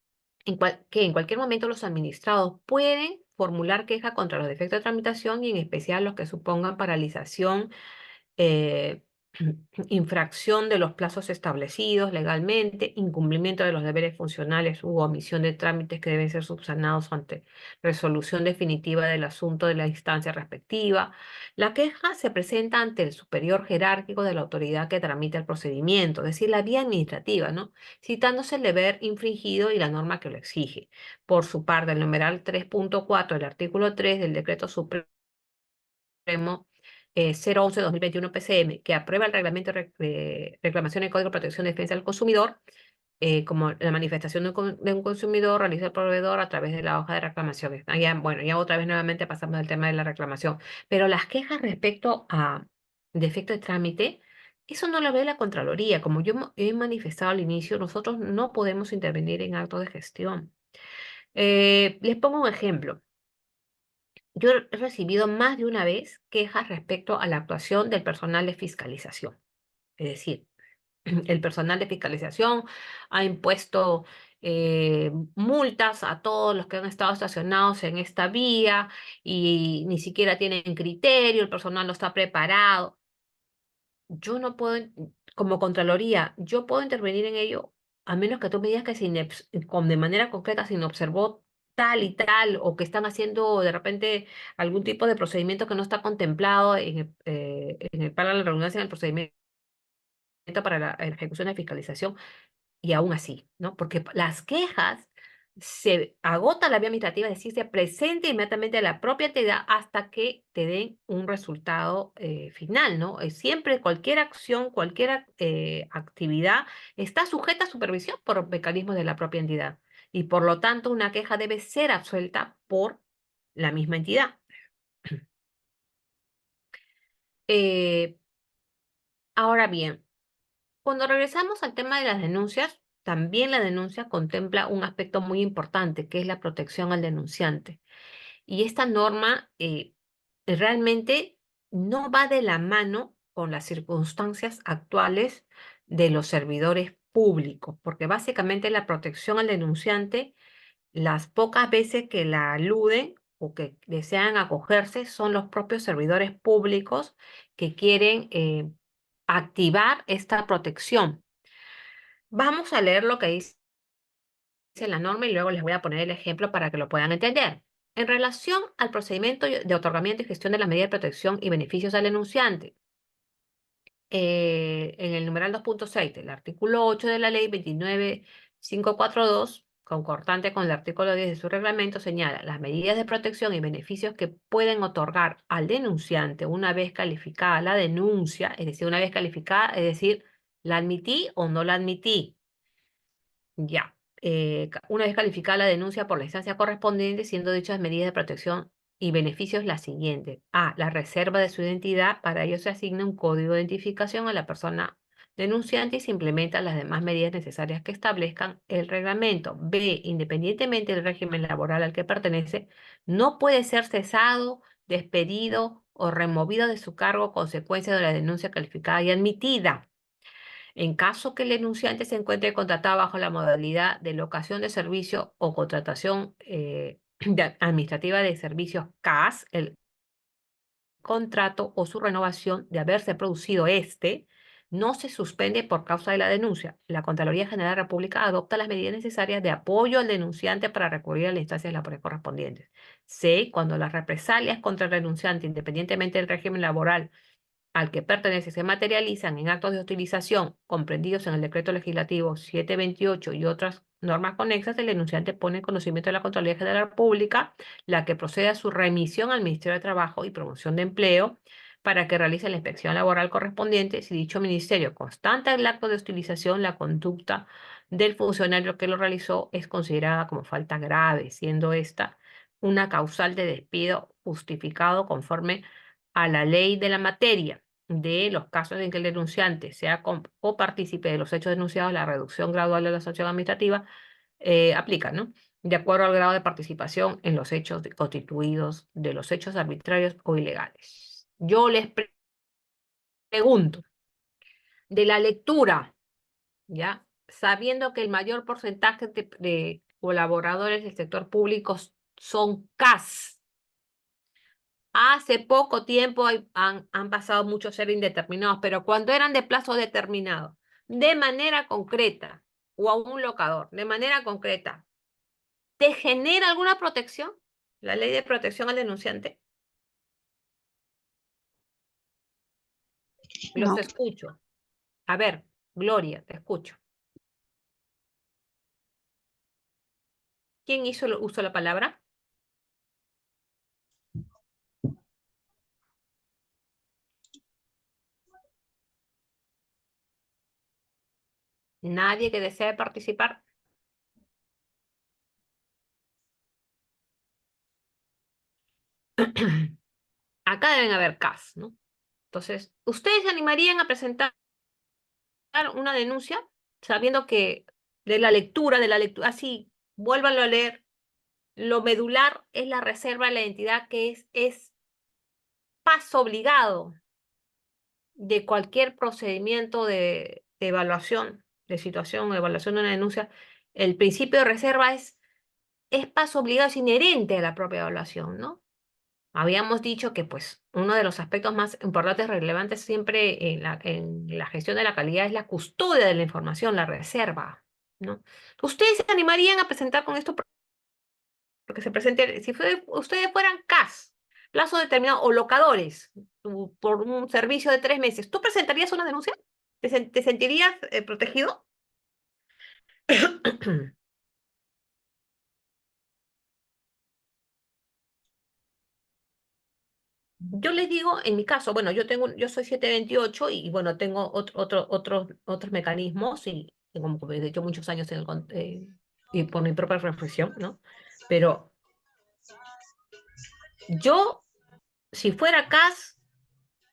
que en cualquier momento los administrados pueden formular queja contra los defectos de tramitación y en especial los que supongan paralización, eh, infracción de los plazos establecidos legalmente, incumplimiento de los deberes funcionales u omisión de trámites que deben ser subsanados ante resolución definitiva del asunto de la instancia respectiva. La queja se presenta ante el superior jerárquico de la autoridad que tramita el procedimiento, es decir, la vía administrativa, ¿no? Citándose el deber infringido y la norma que lo exige. Por su parte, el numeral 3.4 del artículo 3 del Decreto Supremo 011-2021 PCM, que aprueba el reglamento de reclamación del Código de Protección y Defensa del Consumidor, como la manifestación de un consumidor realiza el proveedor a través de la hoja de reclamación. Ya, bueno, ya otra vez nuevamente pasamos al tema de la reclamación. Pero las quejas respecto a defecto de trámite, eso no lo ve la Contraloría. Como yo he manifestado al inicio, nosotros no podemos intervenir en actos de gestión. Les pongo un ejemplo. Yo he recibido más de una vez quejas respecto a la actuación del personal de fiscalización. Es decir, el personal de fiscalización ha impuesto multas a todos los que han estado estacionados en esta vía y ni siquiera tienen criterio, el personal no está preparado. Yo no puedo, como Contraloría, yo puedo intervenir en ello a menos que tú me digas que de manera concreta se observó tal y tal, o que están haciendo de repente algún tipo de procedimiento que no está contemplado para la redundancia, en el procedimiento para la ejecución de fiscalización. Y aún así, ¿no? Porque las quejas se agota la vía administrativa, es decir, se presenta inmediatamente a la propia entidad hasta que te den un resultado final, ¿no? Siempre cualquier acción, cualquier actividad está sujeta a supervisión por mecanismos de la propia entidad. Y por lo tanto, una queja debe ser absuelta por la misma entidad. Eh, Ahora bien, cuando regresamos al tema de las denuncias, también la denuncia contempla un aspecto muy importante, que es la protección al denunciante. Y esta norma realmente no va de la mano con las circunstancias actuales de los servidores públicos, porque básicamente la protección al denunciante, las pocas veces que la aluden o que desean acogerse son los propios servidores públicos que quieren activar esta protección. Vamos a leer lo que dice la norma y luego les voy a poner el ejemplo para que lo puedan entender. En relación al procedimiento de otorgamiento y gestión de las medidas de protección y beneficios al denunciante, en el numeral 2.6 del artículo 8 de la ley 29542, concordante con el artículo 10 de su reglamento, señala las medidas de protección y beneficios que pueden otorgar al denunciante una vez calificada la denuncia, es decir, una vez calificada, es decir, la admití o no la admití. Ya. Una vez calificada la denuncia por la instancia correspondiente, siendo dichas medidas de protección y beneficios las siguientes. A. La reserva de su identidad. Para ello se asigna un código de identificación a la persona denunciante y se implementan las demás medidas necesarias que establezcan el reglamento. B. Independientemente del régimen laboral al que pertenece, no puede ser cesado, despedido o removido de su cargo a consecuencia de la denuncia calificada y admitida. En caso que el denunciante se encuentre contratado bajo la modalidad de locación de servicio o contratación administrativa de servicios CAS, el contrato o su renovación de haberse producido no se suspende por causa de la denuncia. La Contraloría General de la República adopta las medidas necesarias de apoyo al denunciante para recurrir a las instancias laborales correspondientes. C. Cuando las represalias contra el denunciante, independientemente del régimen laboral al que pertenece se materializan en actos de hostilización comprendidos en el Decreto Legislativo 728 y otras normas conexas, el denunciante pone en conocimiento de la Contraloría General de la República, la que procede a su remisión al Ministerio de Trabajo y Promoción de Empleo para que realice la inspección laboral correspondiente. Si dicho ministerio constata el acto de hostilización, la conducta del funcionario que lo realizó es considerada como falta grave, siendo esta una causal de despido justificado conforme a la ley de la materia. De los casos en que el denunciante sea copartícipe de los hechos denunciados, la reducción gradual de la sanción administrativa aplica, ¿no? De acuerdo al grado de participación en los hechos constituidos de los hechos arbitrarios o ilegales. Yo les Pregunto, de la lectura, ¿ya? Sabiendo que el mayor porcentaje de colaboradores del sector público son CAS. Hace poco tiempo han pasado muchos a ser indeterminados, pero cuando eran de plazo determinado, de manera concreta, o a un locador, de manera concreta, ¿te genera alguna protección? La ley de protección al denunciante. Los
No,
escucho. A ver, Gloria, te escucho. ¿Quién usó la palabra? Nadie que desee participar. Acá deben haber CAS, ¿no? Entonces, ¿ustedes se animarían a presentar una denuncia sabiendo que de la lectura, así, vuélvanlo a leer, lo medular es la reserva de la identidad que es paso obligado de cualquier procedimiento de evaluación de situación, evaluación de una denuncia? El principio de reserva es paso obligado, es inherente a la propia evaluación, ¿no? Habíamos dicho que pues uno de los aspectos más importantes, relevantes siempre en la gestión de la calidad es la custodia de la información, la reserva, ¿no? ¿Ustedes se animarían a presentar con esto? Porque se presente, si ustedes fueran CAS, plazo determinado, o locadores, por un servicio de 3 meses, ¿tú presentarías una denuncia? ¿Te sentirías protegido? Yo les digo, en mi caso, bueno, yo soy 728 y bueno, tengo otros mecanismos y como he hecho muchos años y por mi propia reflexión, ¿no? Pero yo, si fuera CAS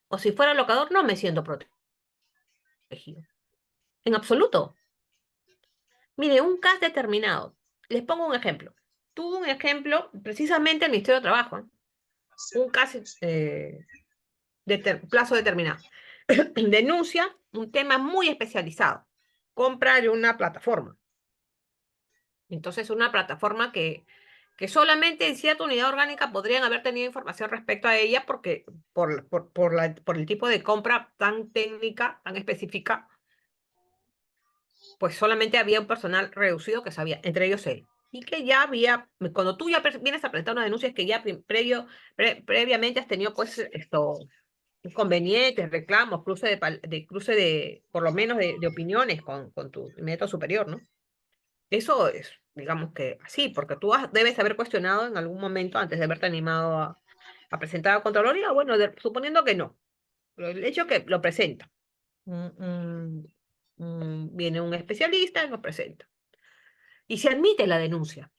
o si fuera locador, no me siento protegido. En absoluto. Mire, un CAS determinado. Les pongo un ejemplo. Tuve un ejemplo, precisamente el Ministerio de Trabajo, ¿eh? Un CAS plazo determinado. Denuncia un tema muy especializado. Compra de una plataforma. Entonces, una plataforma que solamente en cierta unidad orgánica podrían haber tenido información respecto a ella porque por el tipo de compra tan técnica, tan específica, pues solamente había un personal reducido que sabía, entre ellos él. Y que ya había, cuando tú ya vienes a presentar una denuncia, es que ya previamente has tenido pues inconvenientes, reclamos, cruce de por lo menos de opiniones con tu método superior, ¿no? Eso es, digamos que así, porque tú debes haber cuestionado en algún momento antes de haberte animado a presentar a Contraloría, bueno, suponiendo que no, pero el hecho que lo presenta, viene un especialista y lo presenta, y se admite la denuncia,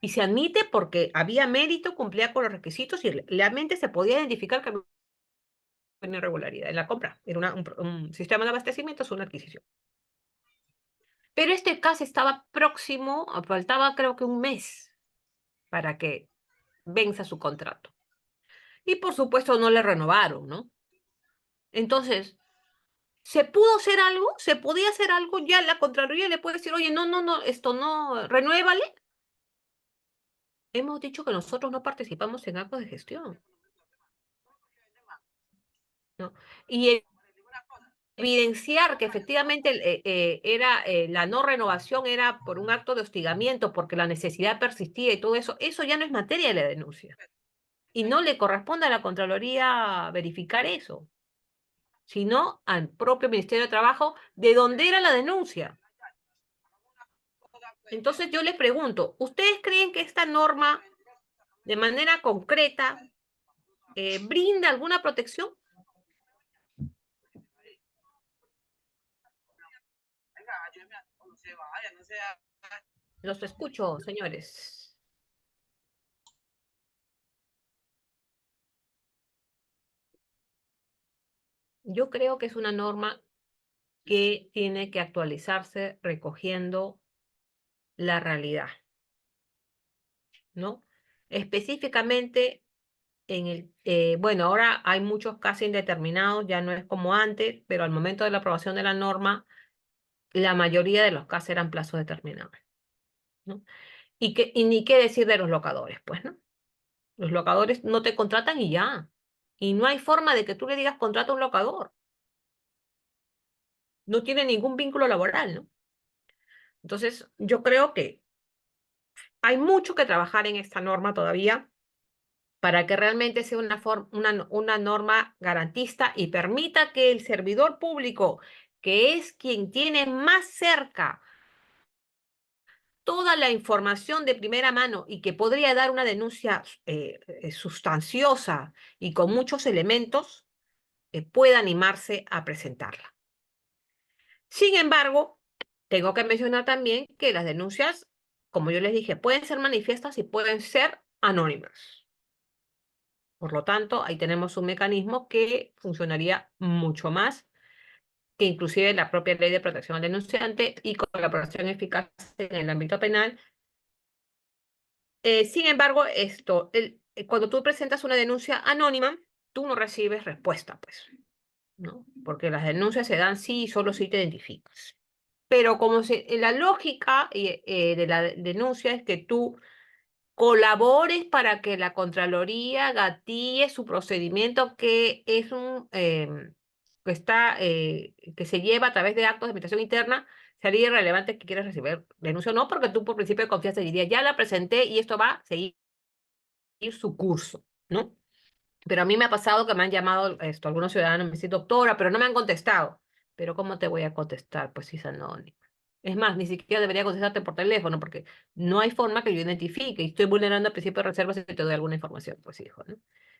y se admite porque había mérito, cumplía con los requisitos y realmente se podía identificar que había una irregularidad en la compra, era un sistema de abastecimiento, es una adquisición. Pero este caso estaba próximo, faltaba creo que un mes para que venza su contrato. Y por supuesto no le renovaron, ¿no? Entonces, ¿se pudo hacer algo? ¿Se podía hacer algo? Ya la Contraloría le puede decir, oye, no, no, no, esto no, renuévale. Hemos dicho que nosotros no participamos en actos de gestión, ¿no? Y evidenciar que efectivamente la no renovación era por un acto de hostigamiento, porque la necesidad persistía y todo eso, eso ya no es materia de la denuncia. Y no le corresponde a la Contraloría verificar eso, sino al propio Ministerio de Trabajo, de dónde era la denuncia. Entonces yo les pregunto, ¿ustedes creen que esta norma, de manera concreta, brinda alguna protección? Los escucho, señores. Yo creo que es una norma que tiene que actualizarse recogiendo la realidad, ¿no? Específicamente bueno, ahora hay muchos casi indeterminados, ya no es como antes, pero al momento de la aprobación de la norma, la mayoría de los casos eran plazos determinados, ¿no? Y ni qué decir de los locadores, pues, ¿no? Los locadores no te contratan y ya. Y no hay forma de que tú le digas contrata a un locador. No tiene ningún vínculo laboral, ¿no? Entonces, yo creo que hay mucho que trabajar en esta norma todavía para que realmente sea una norma garantista y permita que el servidor público, que es quien tiene más cerca toda la información de primera mano y que podría dar una denuncia sustanciosa y con muchos elementos, pueda animarse a presentarla. Sin embargo, tengo que mencionar también que las denuncias, como yo les dije, pueden ser manifiestas y pueden ser anónimas. Por lo tanto, ahí tenemos un mecanismo que funcionaría mucho más que inclusive la propia ley de protección al denunciante y colaboración eficaz en el ámbito penal. Sin embargo, cuando tú presentas una denuncia anónima, tú no recibes respuesta, pues, ¿no? Porque las denuncias se dan sí y solo si te identificas. Pero la lógica de la denuncia es que tú colabores para que la Contraloría gatille su procedimiento que es que se lleva a través de actos de administración interna, sería irrelevante que quieras recibir denuncia o no, porque tú por principio de confianza dirías, ya la presenté y esto va a seguir su curso, ¿no? Pero a mí me ha pasado que me han llamado algunos ciudadanos, me dicen, doctora, pero no me han contestado. Pero ¿cómo te voy a contestar? Pues si es anónimo. Es más, ni siquiera debería contestarte por teléfono porque no hay forma que yo identifique y estoy vulnerando el principio de reserva si te doy alguna información, pues hijo, ¿no?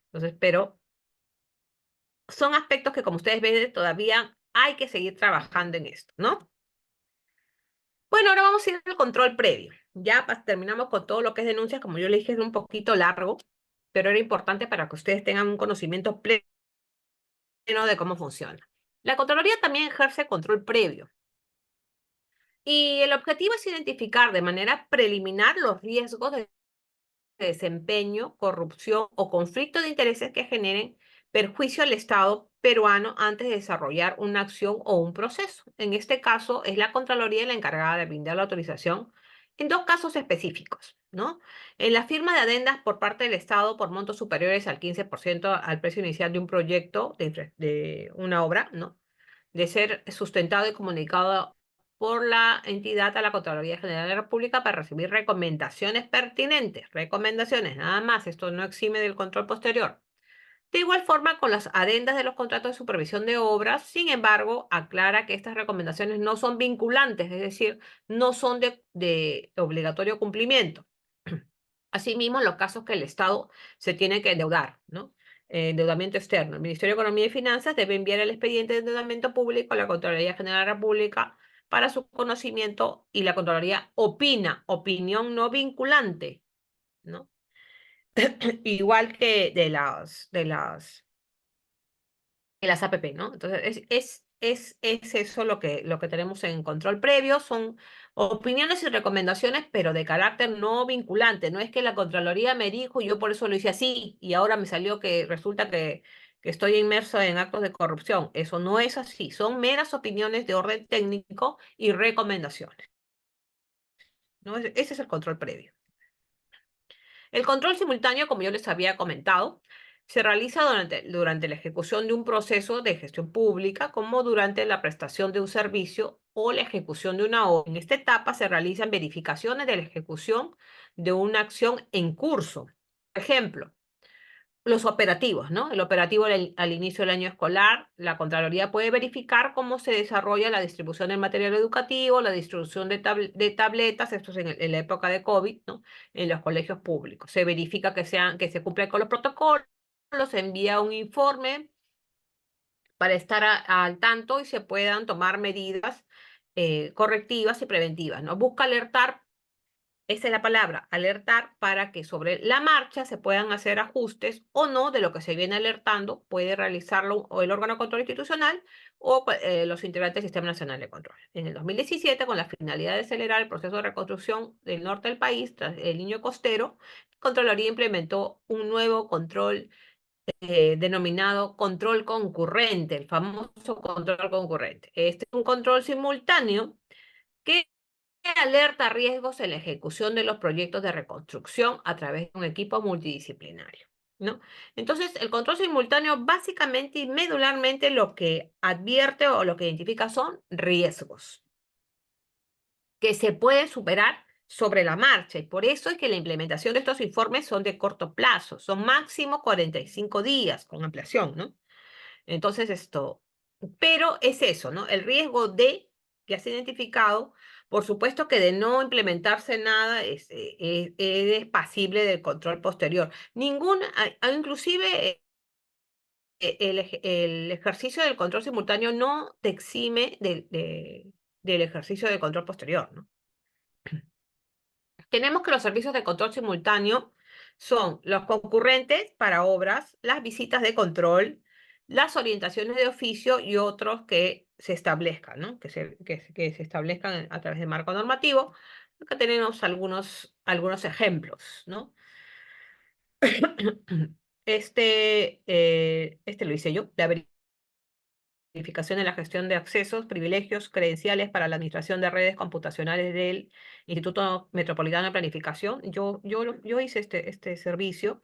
Entonces, pero son aspectos que como ustedes ven todavía hay que seguir trabajando en esto, ¿no? Bueno, ahora vamos a ir al control previo. Ya terminamos con todo lo que es denuncias, como yo le dije, es un poquito largo, pero era importante para que ustedes tengan un conocimiento pleno de cómo funciona. La Contraloría también ejerce control previo. Y el objetivo es identificar de manera preliminar los riesgos de desempeño, corrupción o conflicto de intereses que generen perjuicio al Estado peruano antes de desarrollar una acción o un proceso. En este caso, es la Contraloría la encargada de brindar la autorización en dos casos específicos, ¿no? En la firma de adendas por parte del Estado por montos superiores al 15% al precio inicial de un proyecto de una obra, ¿no? De ser sustentado y comunicado por la entidad a la Contraloría General de la República para recibir recomendaciones pertinentes. Recomendaciones, nada más. Esto no exime del control posterior. De igual forma, con las adendas de los contratos de supervisión de obras, sin embargo, aclara que estas recomendaciones no son vinculantes, es decir, no son de obligatorio cumplimiento. Asimismo, en los casos que el Estado se tiene que endeudar, ¿no? Endeudamiento externo. El Ministerio de Economía y Finanzas debe enviar el expediente de endeudamiento público a la Contraloría General de la República para su conocimiento y la Contraloría opina, opinión no vinculante, ¿no? Igual que de las APP, ¿no? Entonces, es eso lo que tenemos en control previo, son opiniones y recomendaciones, pero de carácter no vinculante. No es que la Contraloría me dijo y yo por eso lo hice así y ahora me salió que resulta que estoy inmerso en actos de corrupción. Eso no es así, son meras opiniones de orden técnico y recomendaciones, ¿no? Ese es el control previo. El control simultáneo, como yo les había comentado, se realiza durante la ejecución de un proceso de gestión pública, como durante la prestación de un servicio o la ejecución de una obra. En esta etapa se realizan verificaciones de la ejecución de una acción en curso. Por ejemplo, los operativos, ¿no? El operativo al inicio del año escolar, la Contraloría puede verificar cómo se desarrolla la distribución del material educativo, la distribución de tabletas, esto es en la época de COVID, ¿no? En los colegios públicos. Se verifica que se cumplen con los protocolos, se envía un informe para estar al tanto y se puedan tomar medidas correctivas y preventivas, ¿no? Busca alertar esa es la palabra, alertar, para que sobre la marcha se puedan hacer ajustes o no de lo que se viene alertando, puede realizarlo o el órgano de control institucional o los integrantes del Sistema Nacional de Control. En el 2017, con la finalidad de acelerar el proceso de reconstrucción del norte del país tras el niño costero, Contraloría implementó un nuevo control denominado control concurrente, el famoso control concurrente. Este es un control simultáneo que alerta riesgos en la ejecución de los proyectos de reconstrucción a través de un equipo multidisciplinario, ¿no? Entonces, el control simultáneo básicamente y medularmente lo que advierte o lo que identifica son riesgos que se pueden superar sobre la marcha y por eso es que la implementación de estos informes son de corto plazo, son máximo 45 días con ampliación, ¿no? Entonces pero es eso, ¿no? El riesgo de que has identificado, por supuesto que de no implementarse nada es pasible del control posterior. Inclusive el ejercicio del control simultáneo no te exime del ejercicio del control posterior, ¿no? Tenemos que los servicios de control simultáneo son los concurrentes para obras, las visitas de control, las orientaciones de oficio y otros que se establezcan, ¿no? Que se establezcan a través de marco normativo. Acá tenemos algunos ejemplos, ¿no? Este lo hice yo, la verificación de la gestión de accesos, privilegios, credenciales para la administración de redes computacionales del Instituto Metropolitano de Planificación. Yo hice este servicio.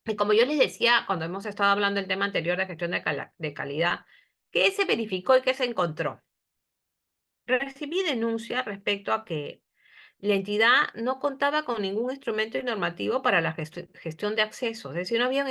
Y como yo les decía, cuando hemos estado hablando del tema anterior de gestión de calidad, ¿qué se verificó y qué se encontró? Recibí denuncia respecto a que la entidad no contaba con ningún instrumento normativo para la gestión de accesos, es decir, no había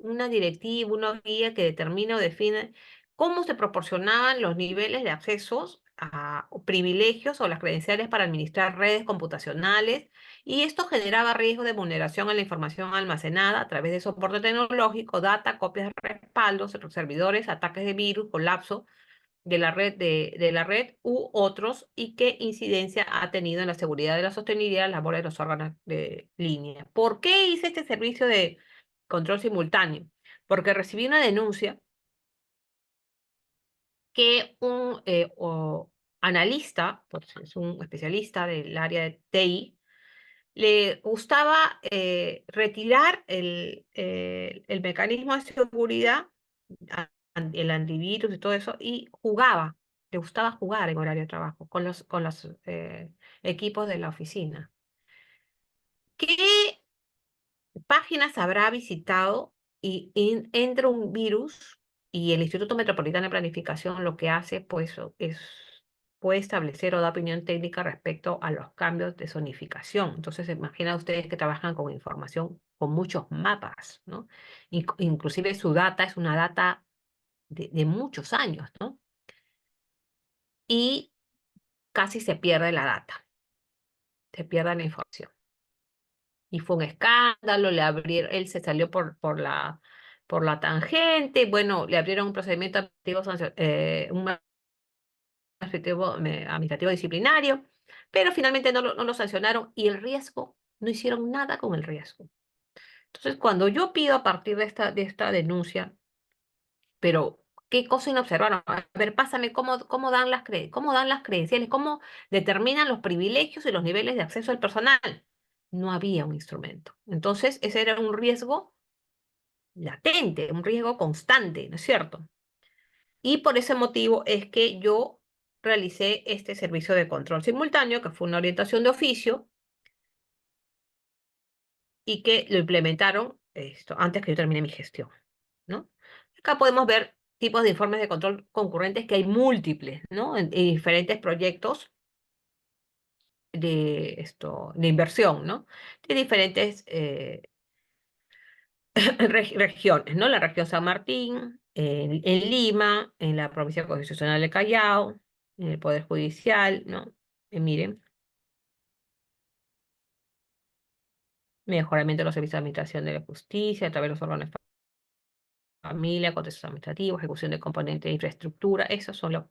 una directiva, una guía que determina o define cómo se proporcionaban los niveles de accesos a o privilegios o las credenciales para administrar redes computacionales, y esto generaba riesgo de vulneración a la información almacenada a través de soporte tecnológico, data, copias de respaldos, servidores, ataques de virus, colapso de la red u otros, y qué incidencia ha tenido en la seguridad de la sostenibilidad de las labores de los órganos de línea. ¿Por qué hice este servicio de control simultáneo? Porque recibí una denuncia que un analista, pues es un especialista del área de TI, le gustaba retirar el mecanismo de seguridad, el antivirus y todo eso, y le gustaba jugar en horario de trabajo con los equipos de la oficina. ¿Qué páginas habrá visitado y entra un virus? Y el Instituto Metropolitano de Planificación lo que hace, pues, puede establecer o dar opinión técnica respecto a los cambios de zonificación. Entonces, imagina ustedes que trabajan con información, con muchos mapas, ¿no? Inclusive su data es una data de muchos años, ¿no? Y casi se pierde la data, se pierde la información. Y fue un escándalo, él se salió por la tangente, bueno, le abrieron un procedimiento administrativo disciplinario, pero finalmente no lo sancionaron y el riesgo, no hicieron nada con el riesgo. Entonces, cuando yo pido a partir de esta denuncia, pero ¿qué cosa inobservaron? A ver, pásame cómo dan las credenciales, cómo determinan los privilegios y los niveles de acceso al personal. No había un instrumento. Entonces, ese era un riesgo latente, un riesgo constante, ¿no es cierto? Y por ese motivo es que yo realicé este servicio de control simultáneo, que fue una orientación de oficio, y que lo implementaron antes que yo termine mi gestión, ¿no? Acá podemos ver tipos de informes de control concurrentes, que hay múltiples, ¿no? En diferentes proyectos de inversión, ¿no? De diferentes regiones, ¿no? La región San Martín, en Lima, en la provincia constitucional de Callao, en el Poder Judicial, ¿no? Miren, mejoramiento de los servicios de administración de la justicia a través de los órganos de familia, contextos administrativos, ejecución de componentes de infraestructura, esos son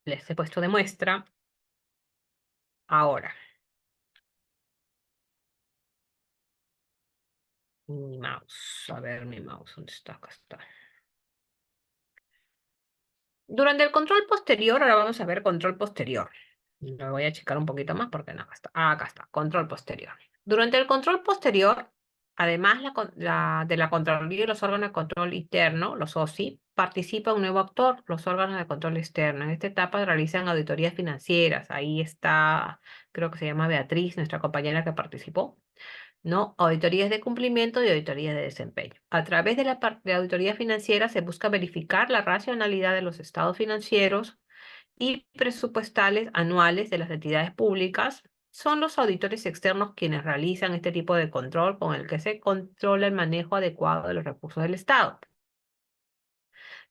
Les he puesto de muestra. Ahora, mi mouse. A ver, mi mouse, ¿dónde está? Acá está. Durante el control posterior, ahora vamos a ver control posterior. Lo voy a checar un poquito más porque no, acá está. Ah, acá está, control posterior. Durante el control posterior, además de la Contraloría y los órganos de control interno, los OSI, participa un nuevo actor, los órganos de control externo. En esta etapa realizan auditorías financieras. Ahí está, creo que se llama Beatriz, nuestra compañera que participó. ¿No? Auditorías de cumplimiento y auditorías de desempeño. A través de la parte de auditoría financiera se busca verificar la racionalidad de los estados financieros y presupuestales anuales de las entidades públicas. Son los auditores externos quienes realizan este tipo de control con el que se controla el manejo adecuado de los recursos del Estado.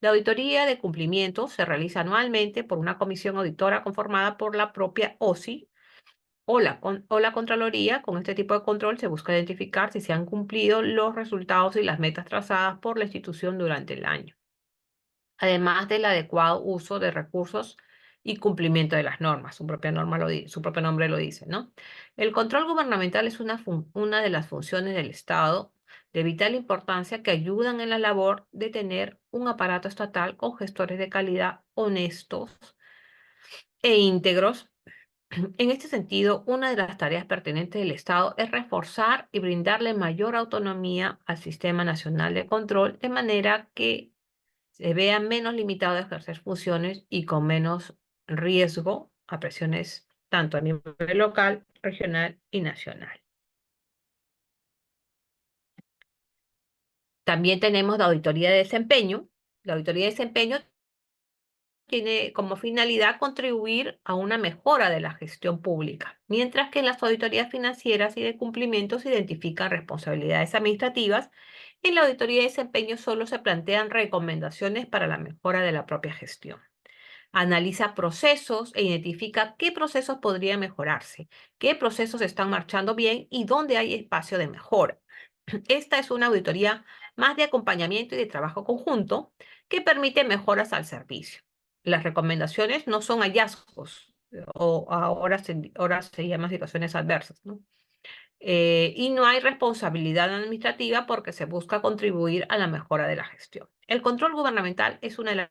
La auditoría de cumplimiento se realiza anualmente por una comisión auditora conformada por la propia OSI o la Contraloría. Con este tipo de control se busca identificar si se han cumplido los resultados y las metas trazadas por la institución durante el año, además del adecuado uso de recursos y cumplimiento de las normas. Su propio nombre lo dice, ¿no? El control gubernamental es una de las funciones del Estado de vital importancia que ayudan en la labor de tener un aparato estatal con gestores de calidad honestos e íntegros. En este sentido, una de las tareas pertinentes del Estado es reforzar y brindarle mayor autonomía al Sistema Nacional de Control, de manera que se vea menos limitado a ejercer funciones y con menos riesgo a presiones tanto a nivel local, regional y nacional. También tenemos la auditoría de desempeño. La auditoría de desempeño tiene como finalidad contribuir a una mejora de la gestión pública, mientras que en las auditorías financieras y de cumplimiento se identifican responsabilidades administrativas. En la auditoría de desempeño solo se plantean recomendaciones para la mejora de la propia gestión. Analiza procesos e identifica qué procesos podrían mejorarse, qué procesos están marchando bien y dónde hay espacio de mejora. Esta es una auditoría más de acompañamiento y de trabajo conjunto que permite mejoras al servicio. Las recomendaciones no son hallazgos, o ahora se llaman situaciones adversas, ¿no? Y no hay responsabilidad administrativa porque se busca contribuir a la mejora de la gestión. El control gubernamental es una de las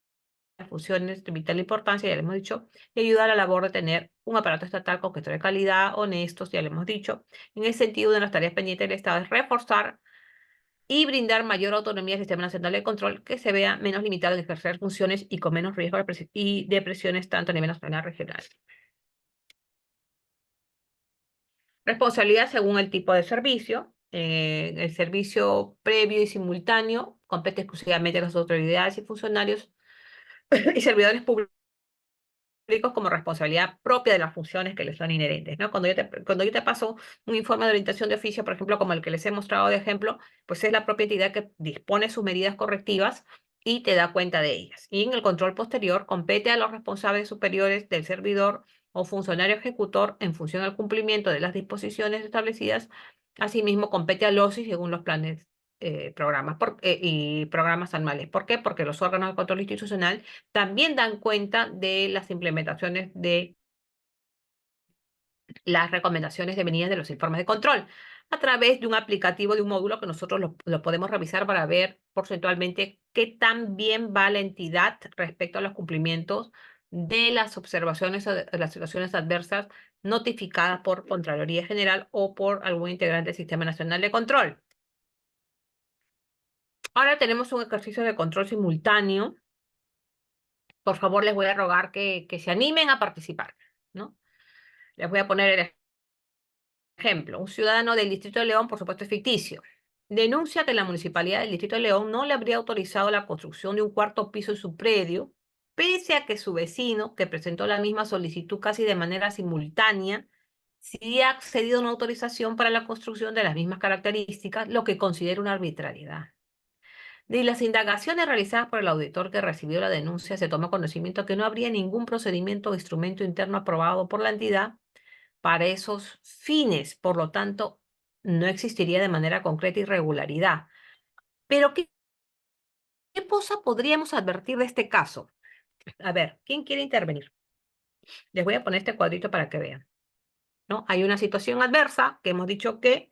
funciones de vital importancia, ya le hemos dicho, y ayuda a la labor de tener un aparato estatal con gestión de calidad, honestos, ya le hemos dicho. En ese sentido, una de las tareas pendientes del Estado es reforzar y brindar mayor autonomía al Sistema Nacional de Control, que se vea menos limitado en ejercer funciones y con menos riesgo de presiones tanto a nivel nacional como regional. Responsabilidad según el tipo de servicio. El servicio previo y simultáneo compete exclusivamente a las autoridades y funcionarios y servidores públicos como responsabilidad propia de las funciones que les son inherentes, ¿no? Cuando yo te paso un informe de orientación de oficio, por ejemplo, como el que les he mostrado de ejemplo, pues es la propia entidad que dispone sus medidas correctivas y te da cuenta de ellas. Y en el control posterior compete a los responsables superiores del servidor o funcionario ejecutor en función al cumplimiento de las disposiciones establecidas. Asimismo, compete al OSI según los planes y programas anuales. ¿Por qué? Porque los órganos de control institucional también dan cuenta de las implementaciones de las recomendaciones devenidas de los informes de control a través de un aplicativo, de un módulo que nosotros lo podemos revisar para ver porcentualmente qué tan bien va la entidad respecto a los cumplimientos de las observaciones o de las situaciones adversas notificadas por Contraloría General o por algún integrante del Sistema Nacional de Control. Ahora tenemos un ejercicio de control simultáneo. Por favor, les voy a rogar que se animen a participar, ¿no? Les voy a poner el ejemplo. Un ciudadano del Distrito de León, por supuesto es ficticio, denuncia que la Municipalidad del Distrito de León no le habría autorizado la construcción de un cuarto piso en su predio, pese a que su vecino, que presentó la misma solicitud casi de manera simultánea, sí ha accedido a una autorización para la construcción de las mismas características, lo que considera una arbitrariedad. De las indagaciones realizadas por el auditor que recibió la denuncia, se toma conocimiento que no habría ningún procedimiento o instrumento interno aprobado por la entidad para esos fines. Por lo tanto, no existiría de manera concreta irregularidad. Pero, ¿qué cosa podríamos advertir de este caso? A ver, ¿quién quiere intervenir? Les voy a poner este cuadrito para que vean, ¿no? Hay una situación adversa que hemos dicho que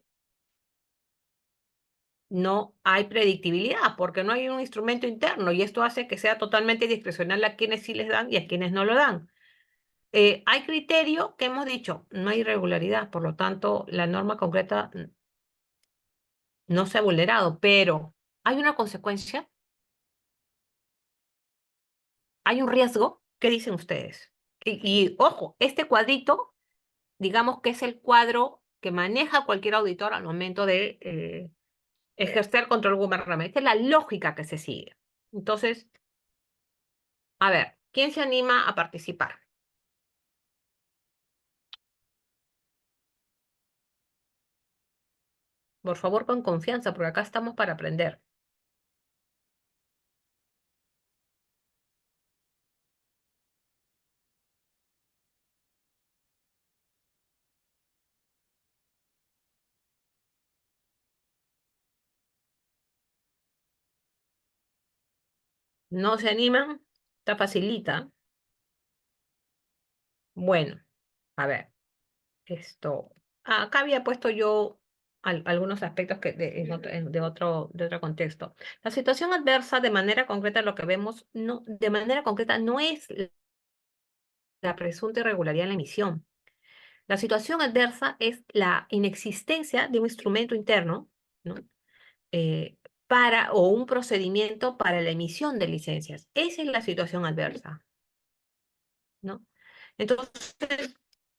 no hay predictibilidad porque no hay un instrumento interno y esto hace que sea totalmente discrecional a quienes sí les dan y a quienes no lo dan. Hay criterio que hemos dicho, no hay irregularidad, por lo tanto, la norma concreta no se ha vulnerado, pero hay una consecuencia, hay un riesgo. ¿Qué dicen ustedes? Ojo, este cuadrito, digamos que es el cuadro que maneja cualquier auditor al momento de ejercer control gubernamental. Esta es la lógica que se sigue. Entonces, a ver, ¿quién se anima a participar? Por favor, con confianza, porque acá estamos para aprender. ¿No se animan? Está facilita. Bueno, a ver, esto. Acá había puesto yo algunos aspectos que de otro contexto. La situación adversa, de manera concreta, lo que vemos, no, de manera concreta, no es la presunta irregularidad en la emisión. La situación adversa es la inexistencia de un instrumento interno, ¿no? Eh, o un procedimiento para la emisión de licencias. Esa es la situación adversa, ¿no? Entonces,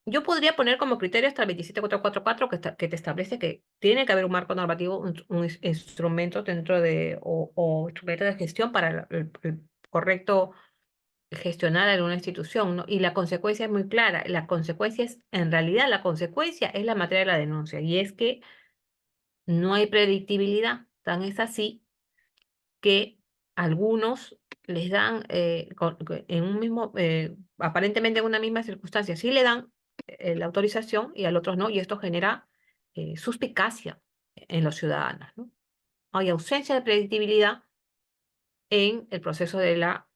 yo podría poner como criterio hasta el 27444 que te establece que tiene que haber un marco normativo, un instrumento dentro o instrumento de gestión para el correcto gestionar alguna institución, ¿no? Y la consecuencia es muy clara. La consecuencia es, en realidad, la consecuencia es la materia de la denuncia, y es que no hay predictibilidad. Tan es así que algunos les dan en un mismo, aparentemente en una misma circunstancia, sí le dan la autorización y al otros no, y esto genera suspicacia en los ciudadanos, ¿no? Hay ausencia de predictibilidad en el proceso de la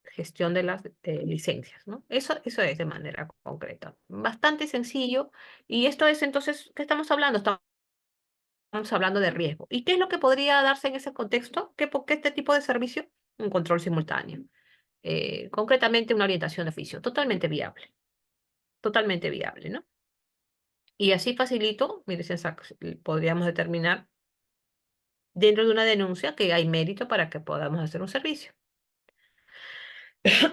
gestión de las licencias, ¿no? Eso es de manera concreta. Bastante sencillo. Y esto es entonces, ¿qué estamos hablando? Estamos hablando de riesgo. ¿Y qué es lo que podría darse en ese contexto? ¿Qué este tipo de servicio? Un control simultáneo. Concretamente una orientación de oficio. Totalmente viable, ¿no? Y así facilito, mire, podríamos determinar dentro de una denuncia que hay mérito para que podamos hacer un servicio.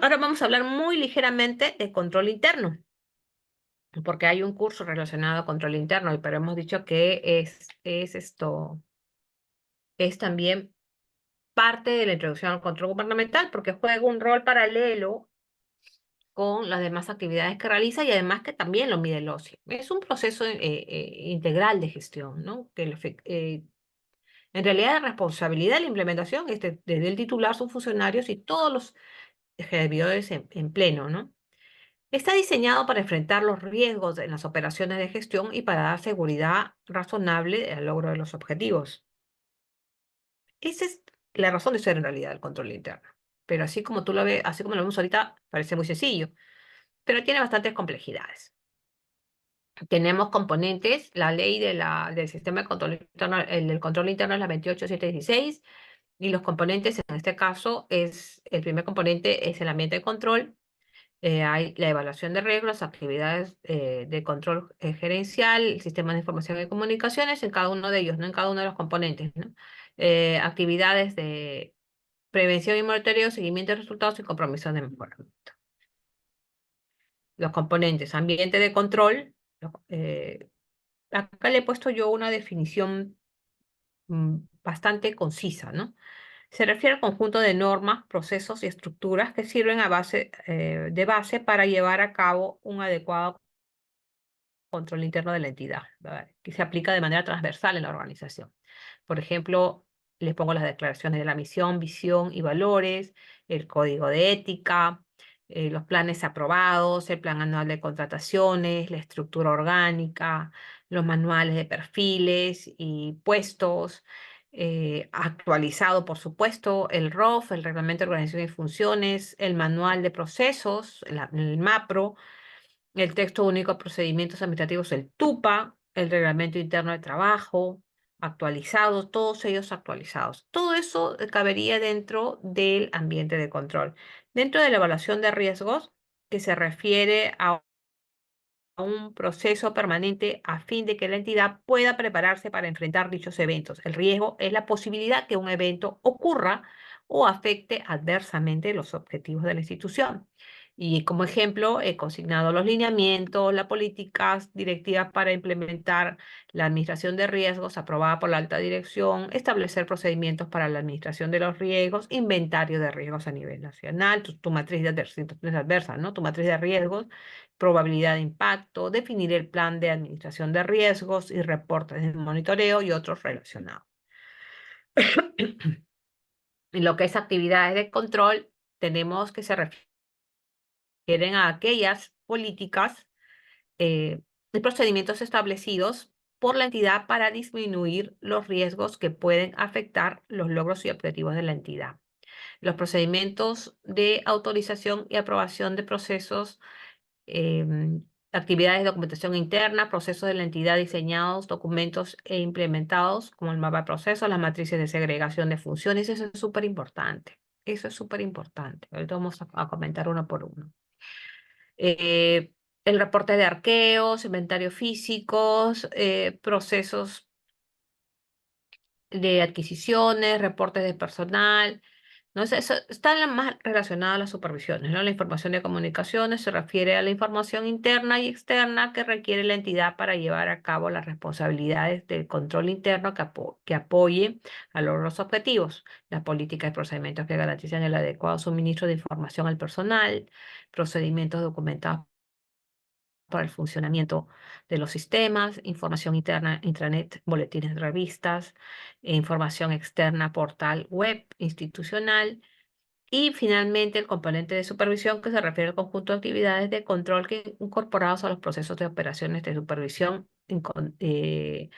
Ahora vamos a hablar muy ligeramente de control interno, porque hay un curso relacionado a control interno, pero hemos dicho que es también parte de la introducción al control gubernamental, porque juega un rol paralelo con las demás actividades que realiza y además que también lo mide el OSI. Es un proceso integral de gestión, ¿no? En realidad la responsabilidad de la implementación es desde el titular, sus funcionarios y todos los servidores en pleno, ¿no? Está diseñado para enfrentar los riesgos en las operaciones de gestión y para dar seguridad razonable al logro de los objetivos. Esa es la razón de ser en realidad el control interno. Pero así como tú lo ves, así como lo vemos ahorita, parece muy sencillo, pero tiene bastantes complejidades. Tenemos componentes, la ley del sistema de control interno, el del control interno es la 28716, y los componentes en este caso el primer componente es el ambiente de control. Hay la evaluación de riesgos, actividades de control gerencial, sistemas de información y comunicaciones en cada uno de ellos, no en cada uno de los componentes, ¿no? Actividades de prevención y monitoreo, seguimiento de resultados y compromisos de mejoramiento. Los componentes, ambiente de control. Acá le he puesto yo una definición bastante concisa, ¿no? Se refiere al conjunto de normas, procesos y estructuras que sirven de base para llevar a cabo un adecuado control interno de la entidad, ¿verdad? Que se aplica de manera transversal en la organización. Por ejemplo, les pongo las declaraciones de la misión, visión y valores, el código de ética, los planes aprobados, el plan anual de contrataciones, la estructura orgánica, los manuales de perfiles y puestos, actualizado, por supuesto, el ROF, el Reglamento de Organización y Funciones, el Manual de Procesos, el MAPRO, el Texto Único de Procedimientos Administrativos, el TUPA, el Reglamento Interno de Trabajo, actualizados, todos ellos actualizados. Todo eso cabería dentro del ambiente de control. Dentro de la evaluación de riesgos, que se refiere a un proceso permanente a fin de que la entidad pueda prepararse para enfrentar dichos eventos. El riesgo es la posibilidad que un evento ocurra o afecte adversamente los objetivos de la institución. Y como ejemplo, he consignado los lineamientos, las políticas directivas para implementar la administración de riesgos aprobada por la alta dirección, establecer procedimientos para la administración de los riesgos, inventario de riesgos a nivel nacional, tu matriz de situaciones adversas, ¿no? Tu matriz de riesgos, probabilidad de impacto, definir el plan de administración de riesgos y reportes de monitoreo y otros relacionados. En lo que es actividades de control, tenemos que se refieren a aquellas políticas y procedimientos establecidos por la entidad para disminuir los riesgos que pueden afectar los logros y objetivos de la entidad. Los procedimientos de autorización y aprobación de procesos, actividades de documentación interna, procesos de la entidad diseñados, documentos e implementados, como el mapa de procesos, las matrices de segregación de funciones. Eso es súper importante. Eso es súper importante. Ahorita vamos a comentar uno por uno. Eh, el reporte de arqueos, inventarios físicos, procesos de adquisiciones, reportes de personal, ¿no? Eso está más relacionado a las supervisiones, ¿no? La información de comunicaciones se refiere a la información interna y externa que requiere la entidad para llevar a cabo las responsabilidades del control interno que apoye a los objetivos, las políticas y procedimientos que garantizan el adecuado suministro de información al personal, procedimientos documentados para el funcionamiento de los sistemas, información interna, intranet, boletines de revistas, información externa, portal web institucional, y finalmente el componente de supervisión, que se refiere al conjunto de actividades de control que incorporados a los procesos de operaciones de supervisión de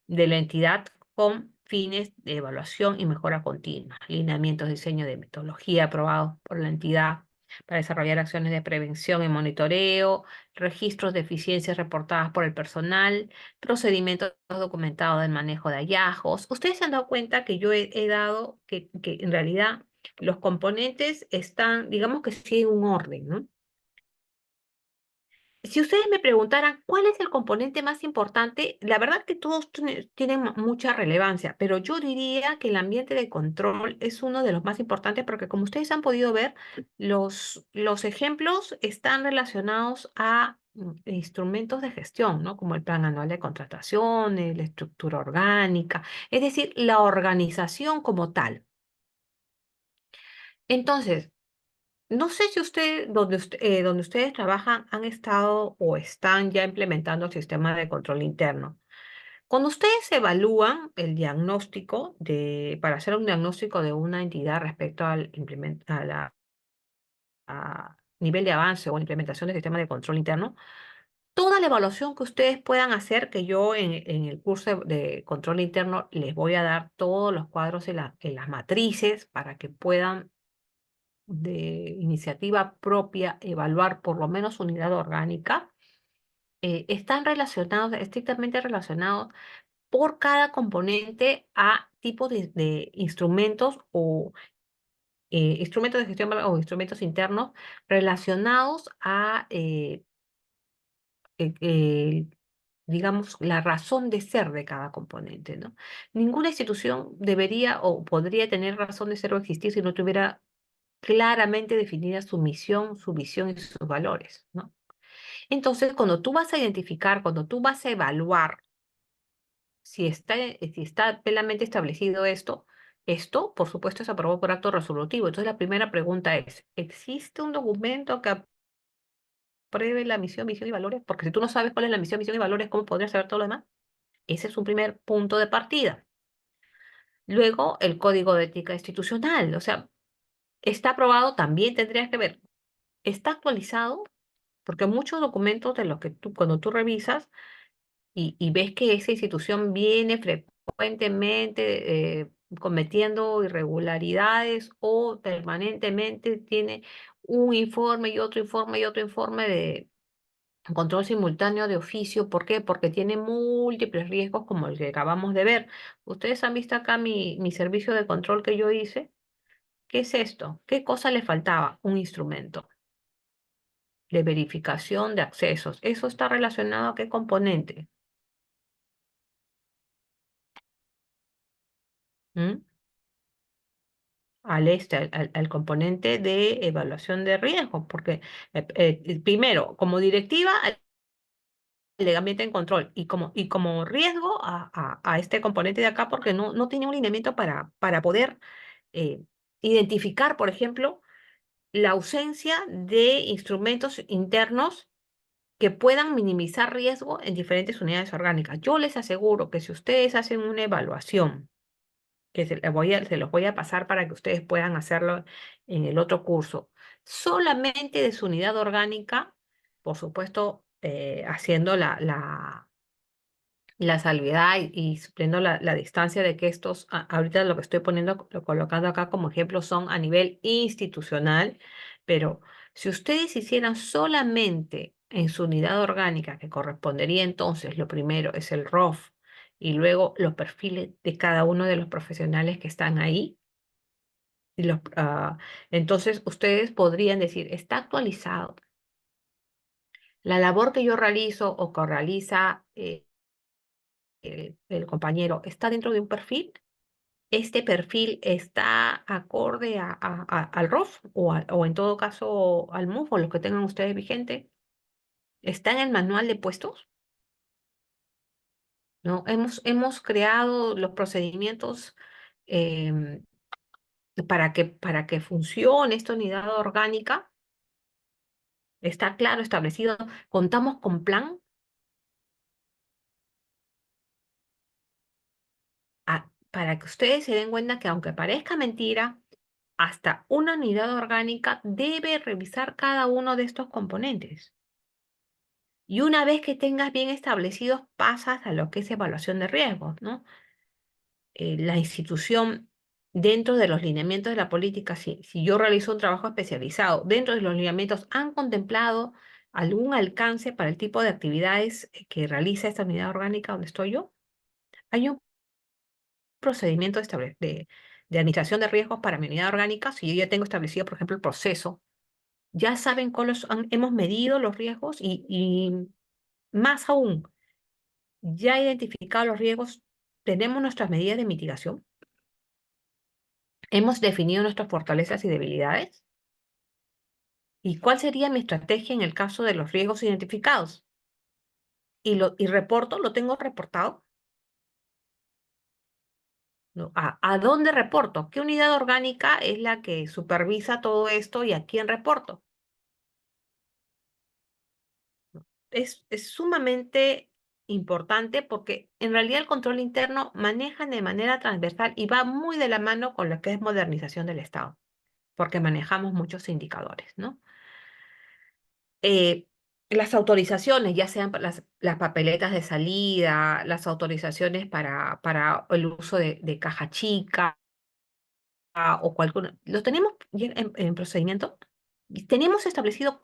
la entidad con fines de evaluación y mejora continua, lineamientos, diseño de metodología aprobados por la entidad para desarrollar acciones de prevención y monitoreo, registros de eficiencias reportadas por el personal, procedimientos documentados del manejo de hallazgos. Ustedes se han dado cuenta que yo he dado que en realidad los componentes están, digamos que siguen un orden, ¿no? Si ustedes me preguntaran cuál es el componente más importante, la verdad que todos tienen mucha relevancia, pero yo diría que el ambiente de control es uno de los más importantes porque como ustedes han podido ver, los ejemplos están relacionados a instrumentos de gestión, ¿no? Como el plan anual de contrataciones, la estructura orgánica, es decir, la organización como tal. Entonces, no sé si donde ustedes trabajan han estado o están ya implementando el sistema de control interno. Cuando ustedes evalúan el diagnóstico para hacer un diagnóstico de una entidad respecto a nivel de avance o implementación del sistema de control interno, toda la evaluación que ustedes puedan hacer, que yo en el curso de control interno les voy a dar todos los cuadros en las matrices para que puedan de iniciativa propia evaluar por lo menos unidad orgánica, están relacionados, estrictamente relacionados por cada componente a tipo de instrumentos o instrumentos de gestión o instrumentos internos relacionados a, digamos, la razón de ser de cada componente, ¿no? Ninguna institución debería o podría tener razón de ser o existir si no tuviera claramente definida su misión, su visión y sus valores, ¿no? Entonces, cuando tú vas a identificar, cuando tú vas a evaluar si está plenamente establecido esto, por supuesto, es aprobado por acto resolutivo. Entonces, la primera pregunta es, ¿existe un documento que apruebe la misión, visión y valores? Porque si tú no sabes cuál es la misión, visión y valores, ¿cómo podrías saber todo lo demás? Ese es un primer punto de partida. Luego, el código de ética institucional. O sea, está aprobado, también tendrías que ver, ¿está actualizado? Porque muchos documentos de los que cuando tú revisas y ves que esa institución viene frecuentemente cometiendo irregularidades o permanentemente tiene un informe y otro informe y otro informe de control simultáneo de oficio. ¿Por qué? Porque tiene múltiples riesgos como el que acabamos de ver. Ustedes han visto acá mi servicio de control que yo hice. ¿Qué es esto? ¿Qué cosa le faltaba? Un instrumento de verificación de accesos. ¿Eso está relacionado a qué componente? ¿Mm? Al componente de evaluación de riesgo, porque primero, como directiva, al ambiente en control y como riesgo a este componente de acá, porque no tiene un lineamiento para poder eh, identificar, por ejemplo, la ausencia de instrumentos internos que puedan minimizar riesgo en diferentes unidades orgánicas. Yo les aseguro que si ustedes hacen una evaluación, que se los voy a pasar para que ustedes puedan hacerlo en el otro curso, solamente de su unidad orgánica, por supuesto, haciendo la salvedad y supliendo la distancia de que estos, ahorita lo que estoy poniendo, colocando acá como ejemplo son a nivel institucional, pero si ustedes hicieran solamente en su unidad orgánica, que correspondería entonces, lo primero es el ROF y luego los perfiles de cada uno de los profesionales que están ahí, y entonces ustedes podrían decir, está actualizado. La labor que yo realizo o que realiza el compañero está dentro de un perfil. Este perfil está acorde al ROF o en todo caso al MUF o lo que tengan ustedes vigente. Está en el manual de puestos, ¿no? Hemos creado los procedimientos em, para que funcione esta unidad orgánica. Está claro establecido. Contamos con plan para que ustedes se den cuenta que aunque parezca mentira, hasta una unidad orgánica debe revisar cada uno de estos componentes. Y una vez que tengas bien establecidos, pasas a lo que es evaluación de riesgos, ¿no? La institución, dentro de los lineamientos de la política, si yo realizo un trabajo especializado, dentro de los lineamientos han contemplado algún alcance para el tipo de actividades que realiza esta unidad orgánica donde estoy yo. Hay un procedimiento de administración de riesgos para mi unidad orgánica. Si yo ya tengo establecido, por ejemplo, el proceso, ya saben cuáles hemos medido los riesgos y más aún, ya identificado los riesgos, tenemos nuestras medidas de mitigación, hemos definido nuestras fortalezas y debilidades. ¿Y cuál sería mi estrategia en el caso de los riesgos identificados? Y reporto, lo tengo reportado. ¿No? ¿A dónde reporto? ¿Qué unidad orgánica es la que supervisa todo esto y a quién reporto? Es sumamente importante porque en realidad el control interno maneja de manera transversal y va muy de la mano con lo que es modernización del Estado, porque manejamos muchos indicadores, ¿no? Eh, las autorizaciones, ya sean las papeletas de salida, las autorizaciones para el uso de caja chica o cualquier, lo tenemos ya en procedimiento y tenemos establecido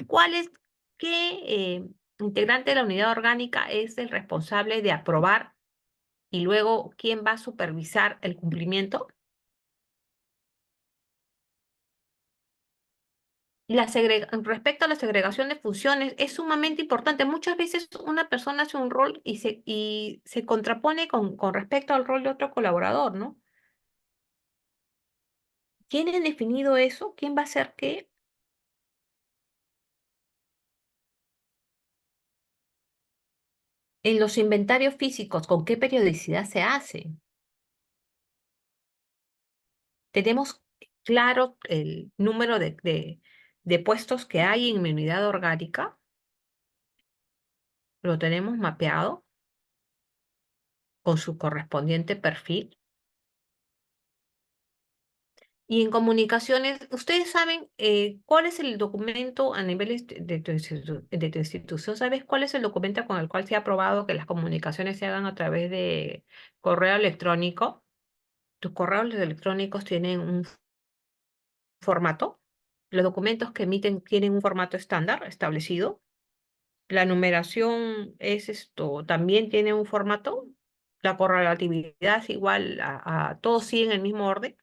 qué integrante de la unidad orgánica es el responsable de aprobar y luego quién va a supervisar el cumplimiento. Respecto a la segregación de funciones, es sumamente importante. Muchas veces una persona hace un rol y se contrapone con respecto al rol de otro colaborador, ¿no? ¿Tienen definido eso? ¿Quién va a hacer qué? En los inventarios físicos, ¿con qué periodicidad se hace? Tenemos claro el número de puestos que hay en mi unidad orgánica, lo tenemos mapeado con su correspondiente perfil. Y en comunicaciones, ¿ustedes saben cuál es el documento a nivel de de tu institución? ¿Sabes cuál es el documento con el cual se ha aprobado que las comunicaciones se hagan a través de correo electrónico? ¿Tus correos electrónicos tienen un formato? ¿Los documentos que emiten tienen un formato estándar establecido? ¿La numeración es esto, también tiene un formato? ¿La correlatividad es igual a todos siguen el mismo orden?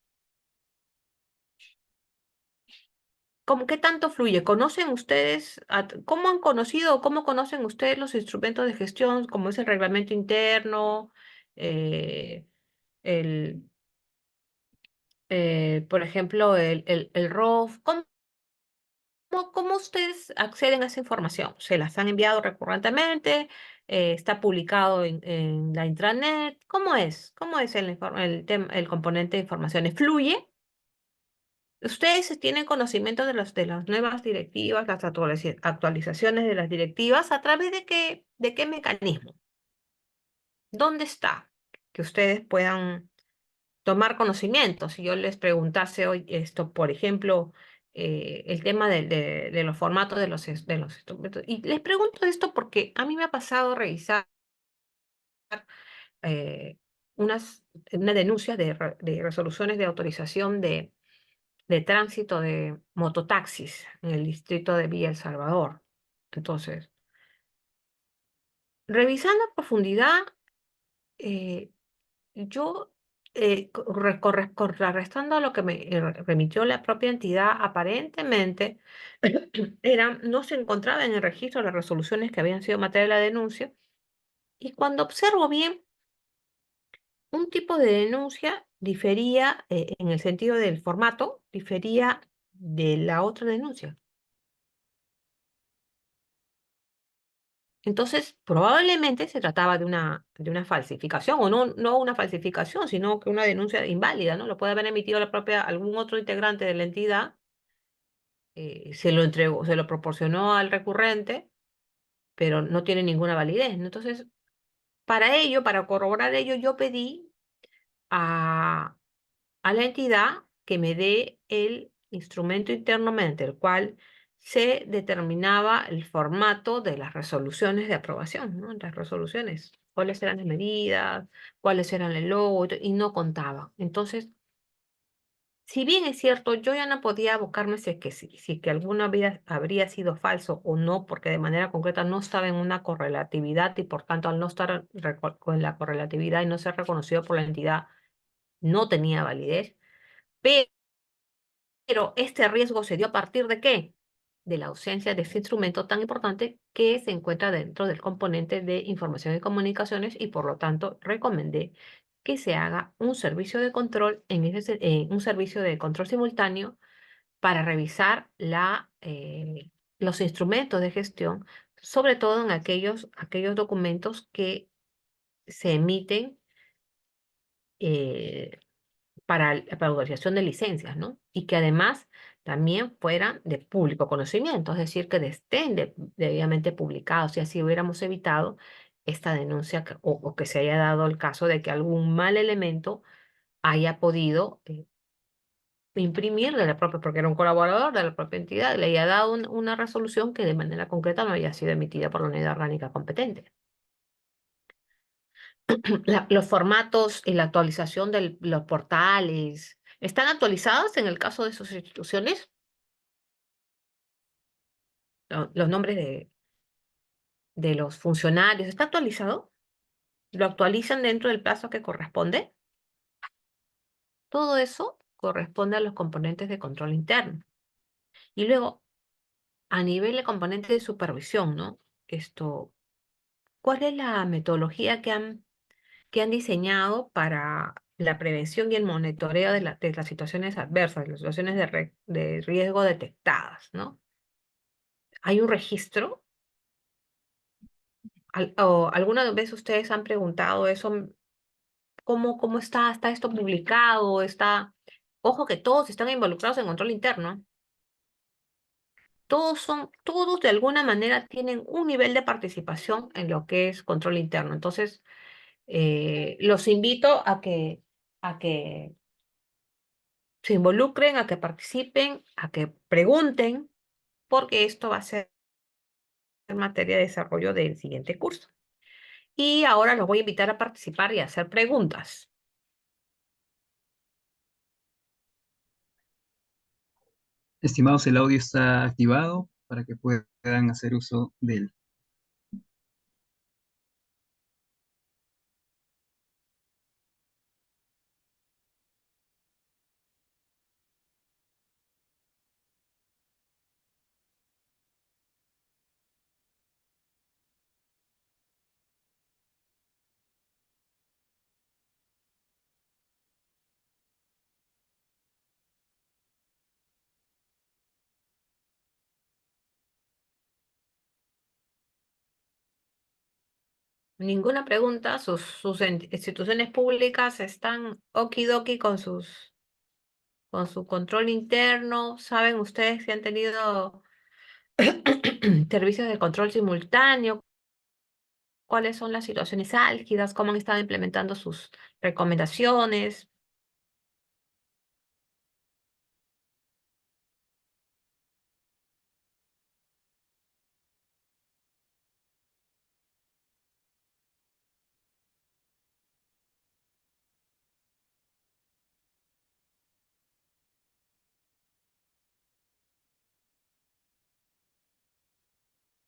¿Cómo, qué tanto fluye? ¿Conocen ustedes, cómo han conocido o cómo conocen ustedes los instrumentos de gestión, como es el reglamento interno, eh, el, por ejemplo, el ROF? ¿Cómo ustedes acceden a esa información? ¿Se las han enviado recurrentemente? ¿Está publicado en la intranet? ¿Cómo es? ¿Cómo es el componente de informaciones? ¿Fluye? ¿Ustedes tienen conocimiento de las nuevas directivas, las actualizaciones de las directivas? ¿A través de qué mecanismo? ¿Dónde está? Que ustedes puedan tomar conocimiento. Si yo les preguntase hoy esto, por ejemplo, el tema de los formatos de los instrumentos. Y les pregunto esto porque a mí me ha pasado revisar eh, una denuncia de resoluciones de autorización de tránsito de mototaxis en el distrito de Villa El Salvador. Entonces, revisando a profundidad, eh, yo, contrarrestando a lo que me remitió la propia entidad, aparentemente no se encontraba en el registro las resoluciones que habían sido materia de la denuncia. Y cuando observo bien, un tipo de denuncia difería, en el sentido del formato, difería de la otra denuncia. Entonces, probablemente se trataba de una falsificación, o no una falsificación, sino que una denuncia inválida, ¿no? Lo puede haber emitido la propia, algún otro integrante de la entidad, se lo entregó, se lo proporcionó al recurrente, pero no tiene ninguna validez, ¿no? Entonces, para ello, para corroborar ello, yo pedí a, a la entidad que me dé el instrumento interno mediante el cual se determinaba el formato de las resoluciones de aprobación, ¿no? Las resoluciones, cuáles eran las medidas, cuáles eran el logo, y no contaba. Entonces, si bien es cierto, yo ya no podía abocarme si es que alguno habría sido falso o no, porque de manera concreta no estaba en una correlatividad y por tanto al no estar con la correlatividad y no ser reconocido por la entidad, no tenía validez. Pero este riesgo se dio a partir de ¿qué? De la ausencia de este instrumento tan importante que se encuentra dentro del componente de información y comunicaciones y por lo tanto recomendé que se haga un servicio de control un servicio de control simultáneo para revisar los instrumentos de gestión, sobre todo en aquellos documentos que se emiten eh, para autorización de licencias, ¿no? Y que además también fueran de público conocimiento, es decir, que estén debidamente publicados y así hubiéramos evitado esta denuncia o que se haya dado el caso de que algún mal elemento haya podido imprimir de la propia, porque era un colaborador de la propia entidad, le haya dado una resolución que de manera concreta no haya sido emitida por la unidad orgánica competente. Los formatos y la actualización de los portales, ¿están actualizados en el caso de sus instituciones? Los nombres de los funcionarios, ¿está actualizado? ¿Lo actualizan dentro del plazo que corresponde? Todo eso corresponde a los componentes de control interno. Y luego, a nivel de componente de supervisión, ¿no? ¿Cuál es la metodología que han diseñado para la prevención y el monitoreo de las situaciones adversas, de las situaciones de riesgo detectadas, ¿no? ¿Hay un registro? ¿O alguna vez ustedes han preguntado eso? ¿Cómo está? ¿Está esto publicado? Ojo que todos están involucrados en control interno. Todos de alguna manera tienen un nivel de participación en lo que es control interno. Entonces, los invito a que se involucren, a que participen, a que pregunten, porque esto va a ser materia de desarrollo del siguiente curso. Y ahora los voy a invitar a participar y a hacer preguntas.
Estimados, el audio está activado para que puedan hacer uso de él.
Ninguna pregunta, sus instituciones públicas están okidoki con su control interno. ¿Saben ustedes que han tenido servicios de control simultáneo? ¿Cuáles son las situaciones álgidas? ¿Cómo han estado implementando sus recomendaciones?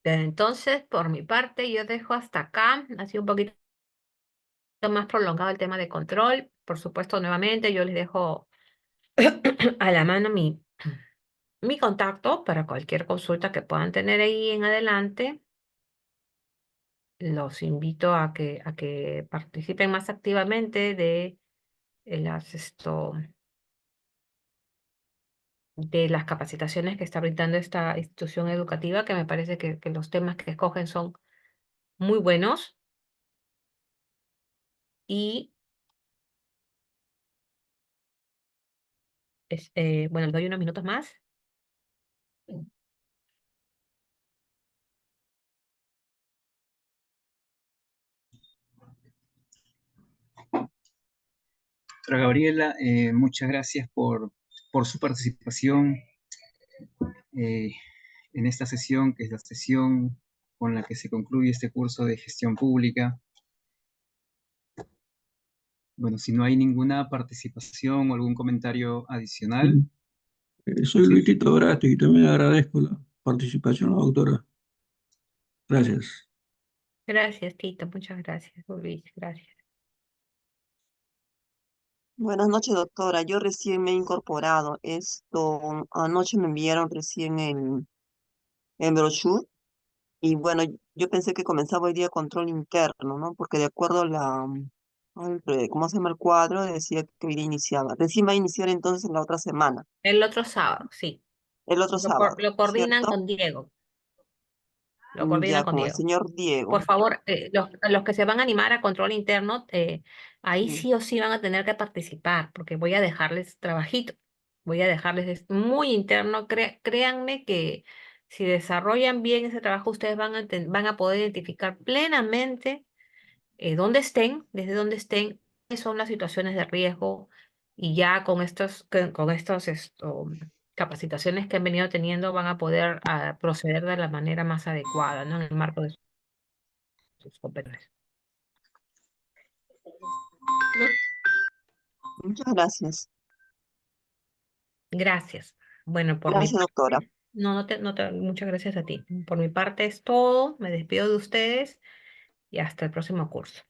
Entonces, por mi parte, yo dejo hasta acá. Ha sido un poquito más prolongado el tema de control. Por supuesto, nuevamente, yo les dejo a la mano mi contacto para cualquier consulta que puedan tener ahí en adelante. Los invito a que participen más activamente de de las capacitaciones que está brindando esta institución educativa, que me parece que los temas que escogen son muy buenos. Y bueno, les doy unos minutos más.
Doctora Gabriela, muchas gracias por su participación eh, en esta sesión, que es la sesión con la que se concluye este curso de gestión pública. Bueno, si no hay ninguna participación o algún comentario adicional,
Soy
sí,
Luis Tito Brasti y también agradezco la participación, doctora. Gracias.
Gracias, Tito. Muchas gracias, Luis. Gracias.
Buenas noches, doctora. Yo recién me he incorporado. Anoche me enviaron recién el brochure y bueno, yo pensé que comenzaba hoy día control interno, ¿no? Porque de acuerdo a ¿cómo se llama el cuadro? Decía que hoy día iniciaba. Recién va a iniciar entonces la otra semana,
El otro sábado, sí.
el otro sábado,
Lo coordinan
¿cierto?
con Diego. Lo coordinan
Ya,
con
con el
Diego.
señor
Por
Diego.
favor, los que se van a animar a control interno, ahí
Mm.
sí o sí van a tener que participar, porque voy a dejarles trabajito. Voy a dejarles muy interno. Créanme que si desarrollan bien ese trabajo, ustedes van a poder identificar plenamente dónde estén, desde dónde estén, cuáles son las situaciones de riesgo, y ya con capacitaciones que han venido teniendo van a poder proceder de la manera más adecuada, ¿no? En el marco de sus competencias.
Muchas gracias.
Gracias. Bueno, por mi
Gracias, doctora.
parte, muchas gracias a ti. Por mi parte es todo. Me despido de ustedes y hasta el próximo curso.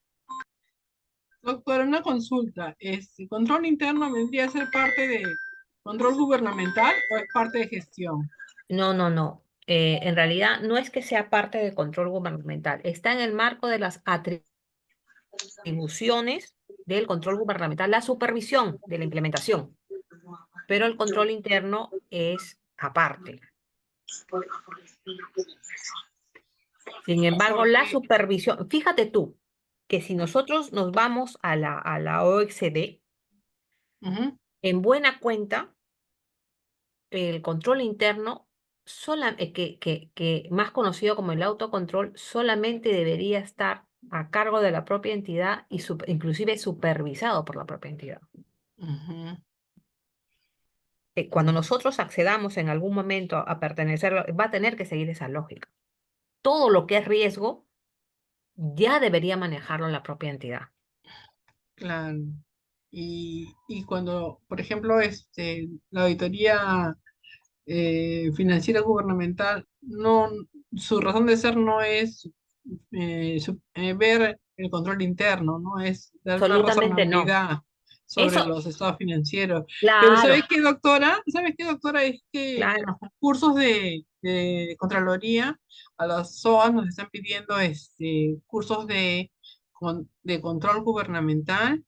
Doctora, una consulta. ¿Control interno vendría a ser parte de control gubernamental o es parte de gestión?
No, no, no. En realidad no es que sea parte del control gubernamental. Está en el marco de las atribuciones del control gubernamental, la supervisión de la implementación, pero el control interno es aparte. Sin embargo, la
Porque,
supervisión, fíjate tú, que si nosotros nos vamos a la OECD,
ujú,
en buena cuenta, el control interno, que más conocido como el autocontrol, solamente debería estar a cargo de la propia entidad y inclusive supervisado por la propia entidad.
ujú.
cuando nosotros accedamos en algún momento a pertenecer, va a tener que seguir esa lógica. Todo lo que es riesgo ya debería manejarlo la propia entidad.
Claro. Y cuando, por ejemplo, la auditoría financiera gubernamental, no, su razón de ser no es ver el control interno, no es dar una
Absolutamente no.
razonabilidad sobre
Eso,
los estados financieros. Pero ¿sabes
claro,
qué, doctora? ¿Sabes qué, doctora? Es que en los
claro.
concursos de Contraloría a las SOAS nos están pidiendo cursos de control gubernamental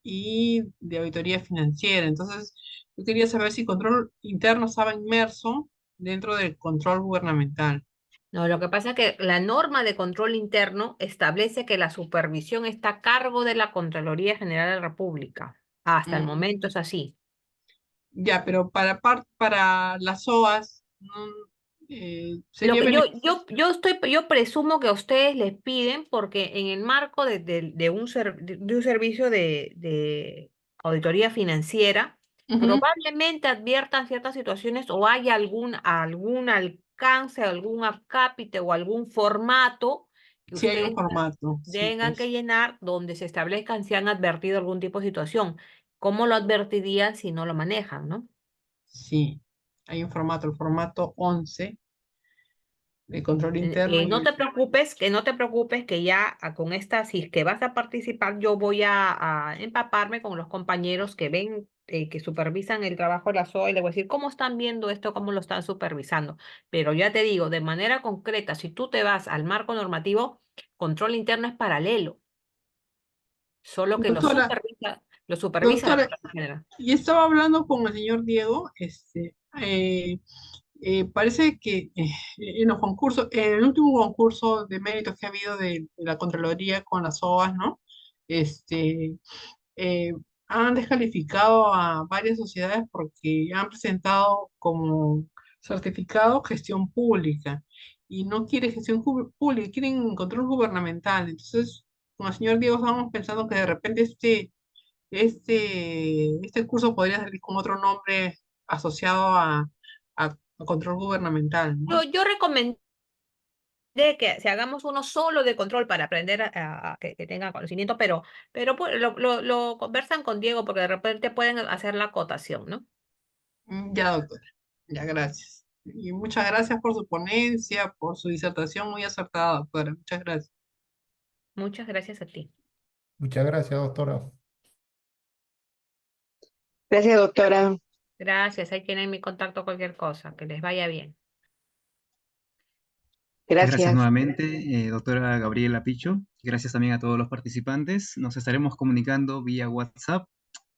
y de auditoría financiera. Entonces, yo quería saber si control interno estaba inmerso dentro del control gubernamental.
No, lo que pasa es que la norma de control interno establece que la supervisión está a cargo de la Contraloría General de la República. Hasta el
Mm,
momento es así.
ya, pero para las SOAS
Lo
sería
que
beneficioso.
yo presumo que a ustedes les piden porque en el marco de un servicio de auditoría financiera,
Ujú.
probablemente adviertan ciertas situaciones o haya algún alcance, algún acápite o algún formato que
Sí hay un
ustedes
formato, sí,
tengan que
pues,
llenar donde se establezcan si han advertido algún tipo de situación. ¿Cómo lo advertirían si no lo manejan, no?
sí, hay un formato, el formato 11 de control interno y
No te
auditoría.
preocupes, que no te preocupes, que ya con esta, si es que vas a participar, yo voy a empaparme con los compañeros que ven, que supervisan el trabajo de la SOA y les voy a decir cómo están viendo esto, cómo lo están supervisando. Pero ya te digo, de manera concreta, si tú te vas al marco normativo, control interno es paralelo, solo que
Doctora,
lo supervisa la
doctora,
Contraloría General.
y estaba hablando con el señor Diego, parece que en los concursos, en el último concurso de méritos que ha habido de la Contraloría con las OAS, ¿no? Este, eh, Han descalificado a varias sociedades porque han presentado como certificado gestión pública y no quiere gestión pública, quieren control gubernamental. Entonces, con el señor Diego estábamos pensando que de repente este curso podría salir con otro nombre asociado a control gubernamental, ¿no?
Yo recomendé que si hagamos uno solo de control para aprender que tenga conocimiento, pero pues, lo conversan con Diego porque de repente pueden hacer la acotación, ¿no?
Ya, doctora. Ya, gracias. Y muchas gracias por su ponencia, por su disertación muy acertada, doctora. Muchas gracias.
Muchas gracias a ti.
Muchas gracias, doctora.
Gracias, doctora.
Gracias, ahí tienen mi contacto cualquier cosa, que les vaya bien.
Gracias
Gracias.
nuevamente, doctora Gabriela Picho. Gracias también a todos los participantes. Nos estaremos comunicando vía WhatsApp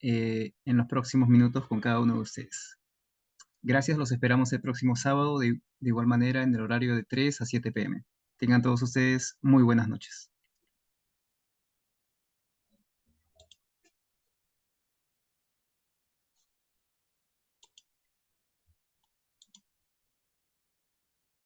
en los próximos minutos con cada uno de ustedes. Gracias, los esperamos el próximo sábado de igual manera en el horario de 3 a 7 p.m. Tengan todos ustedes muy buenas noches.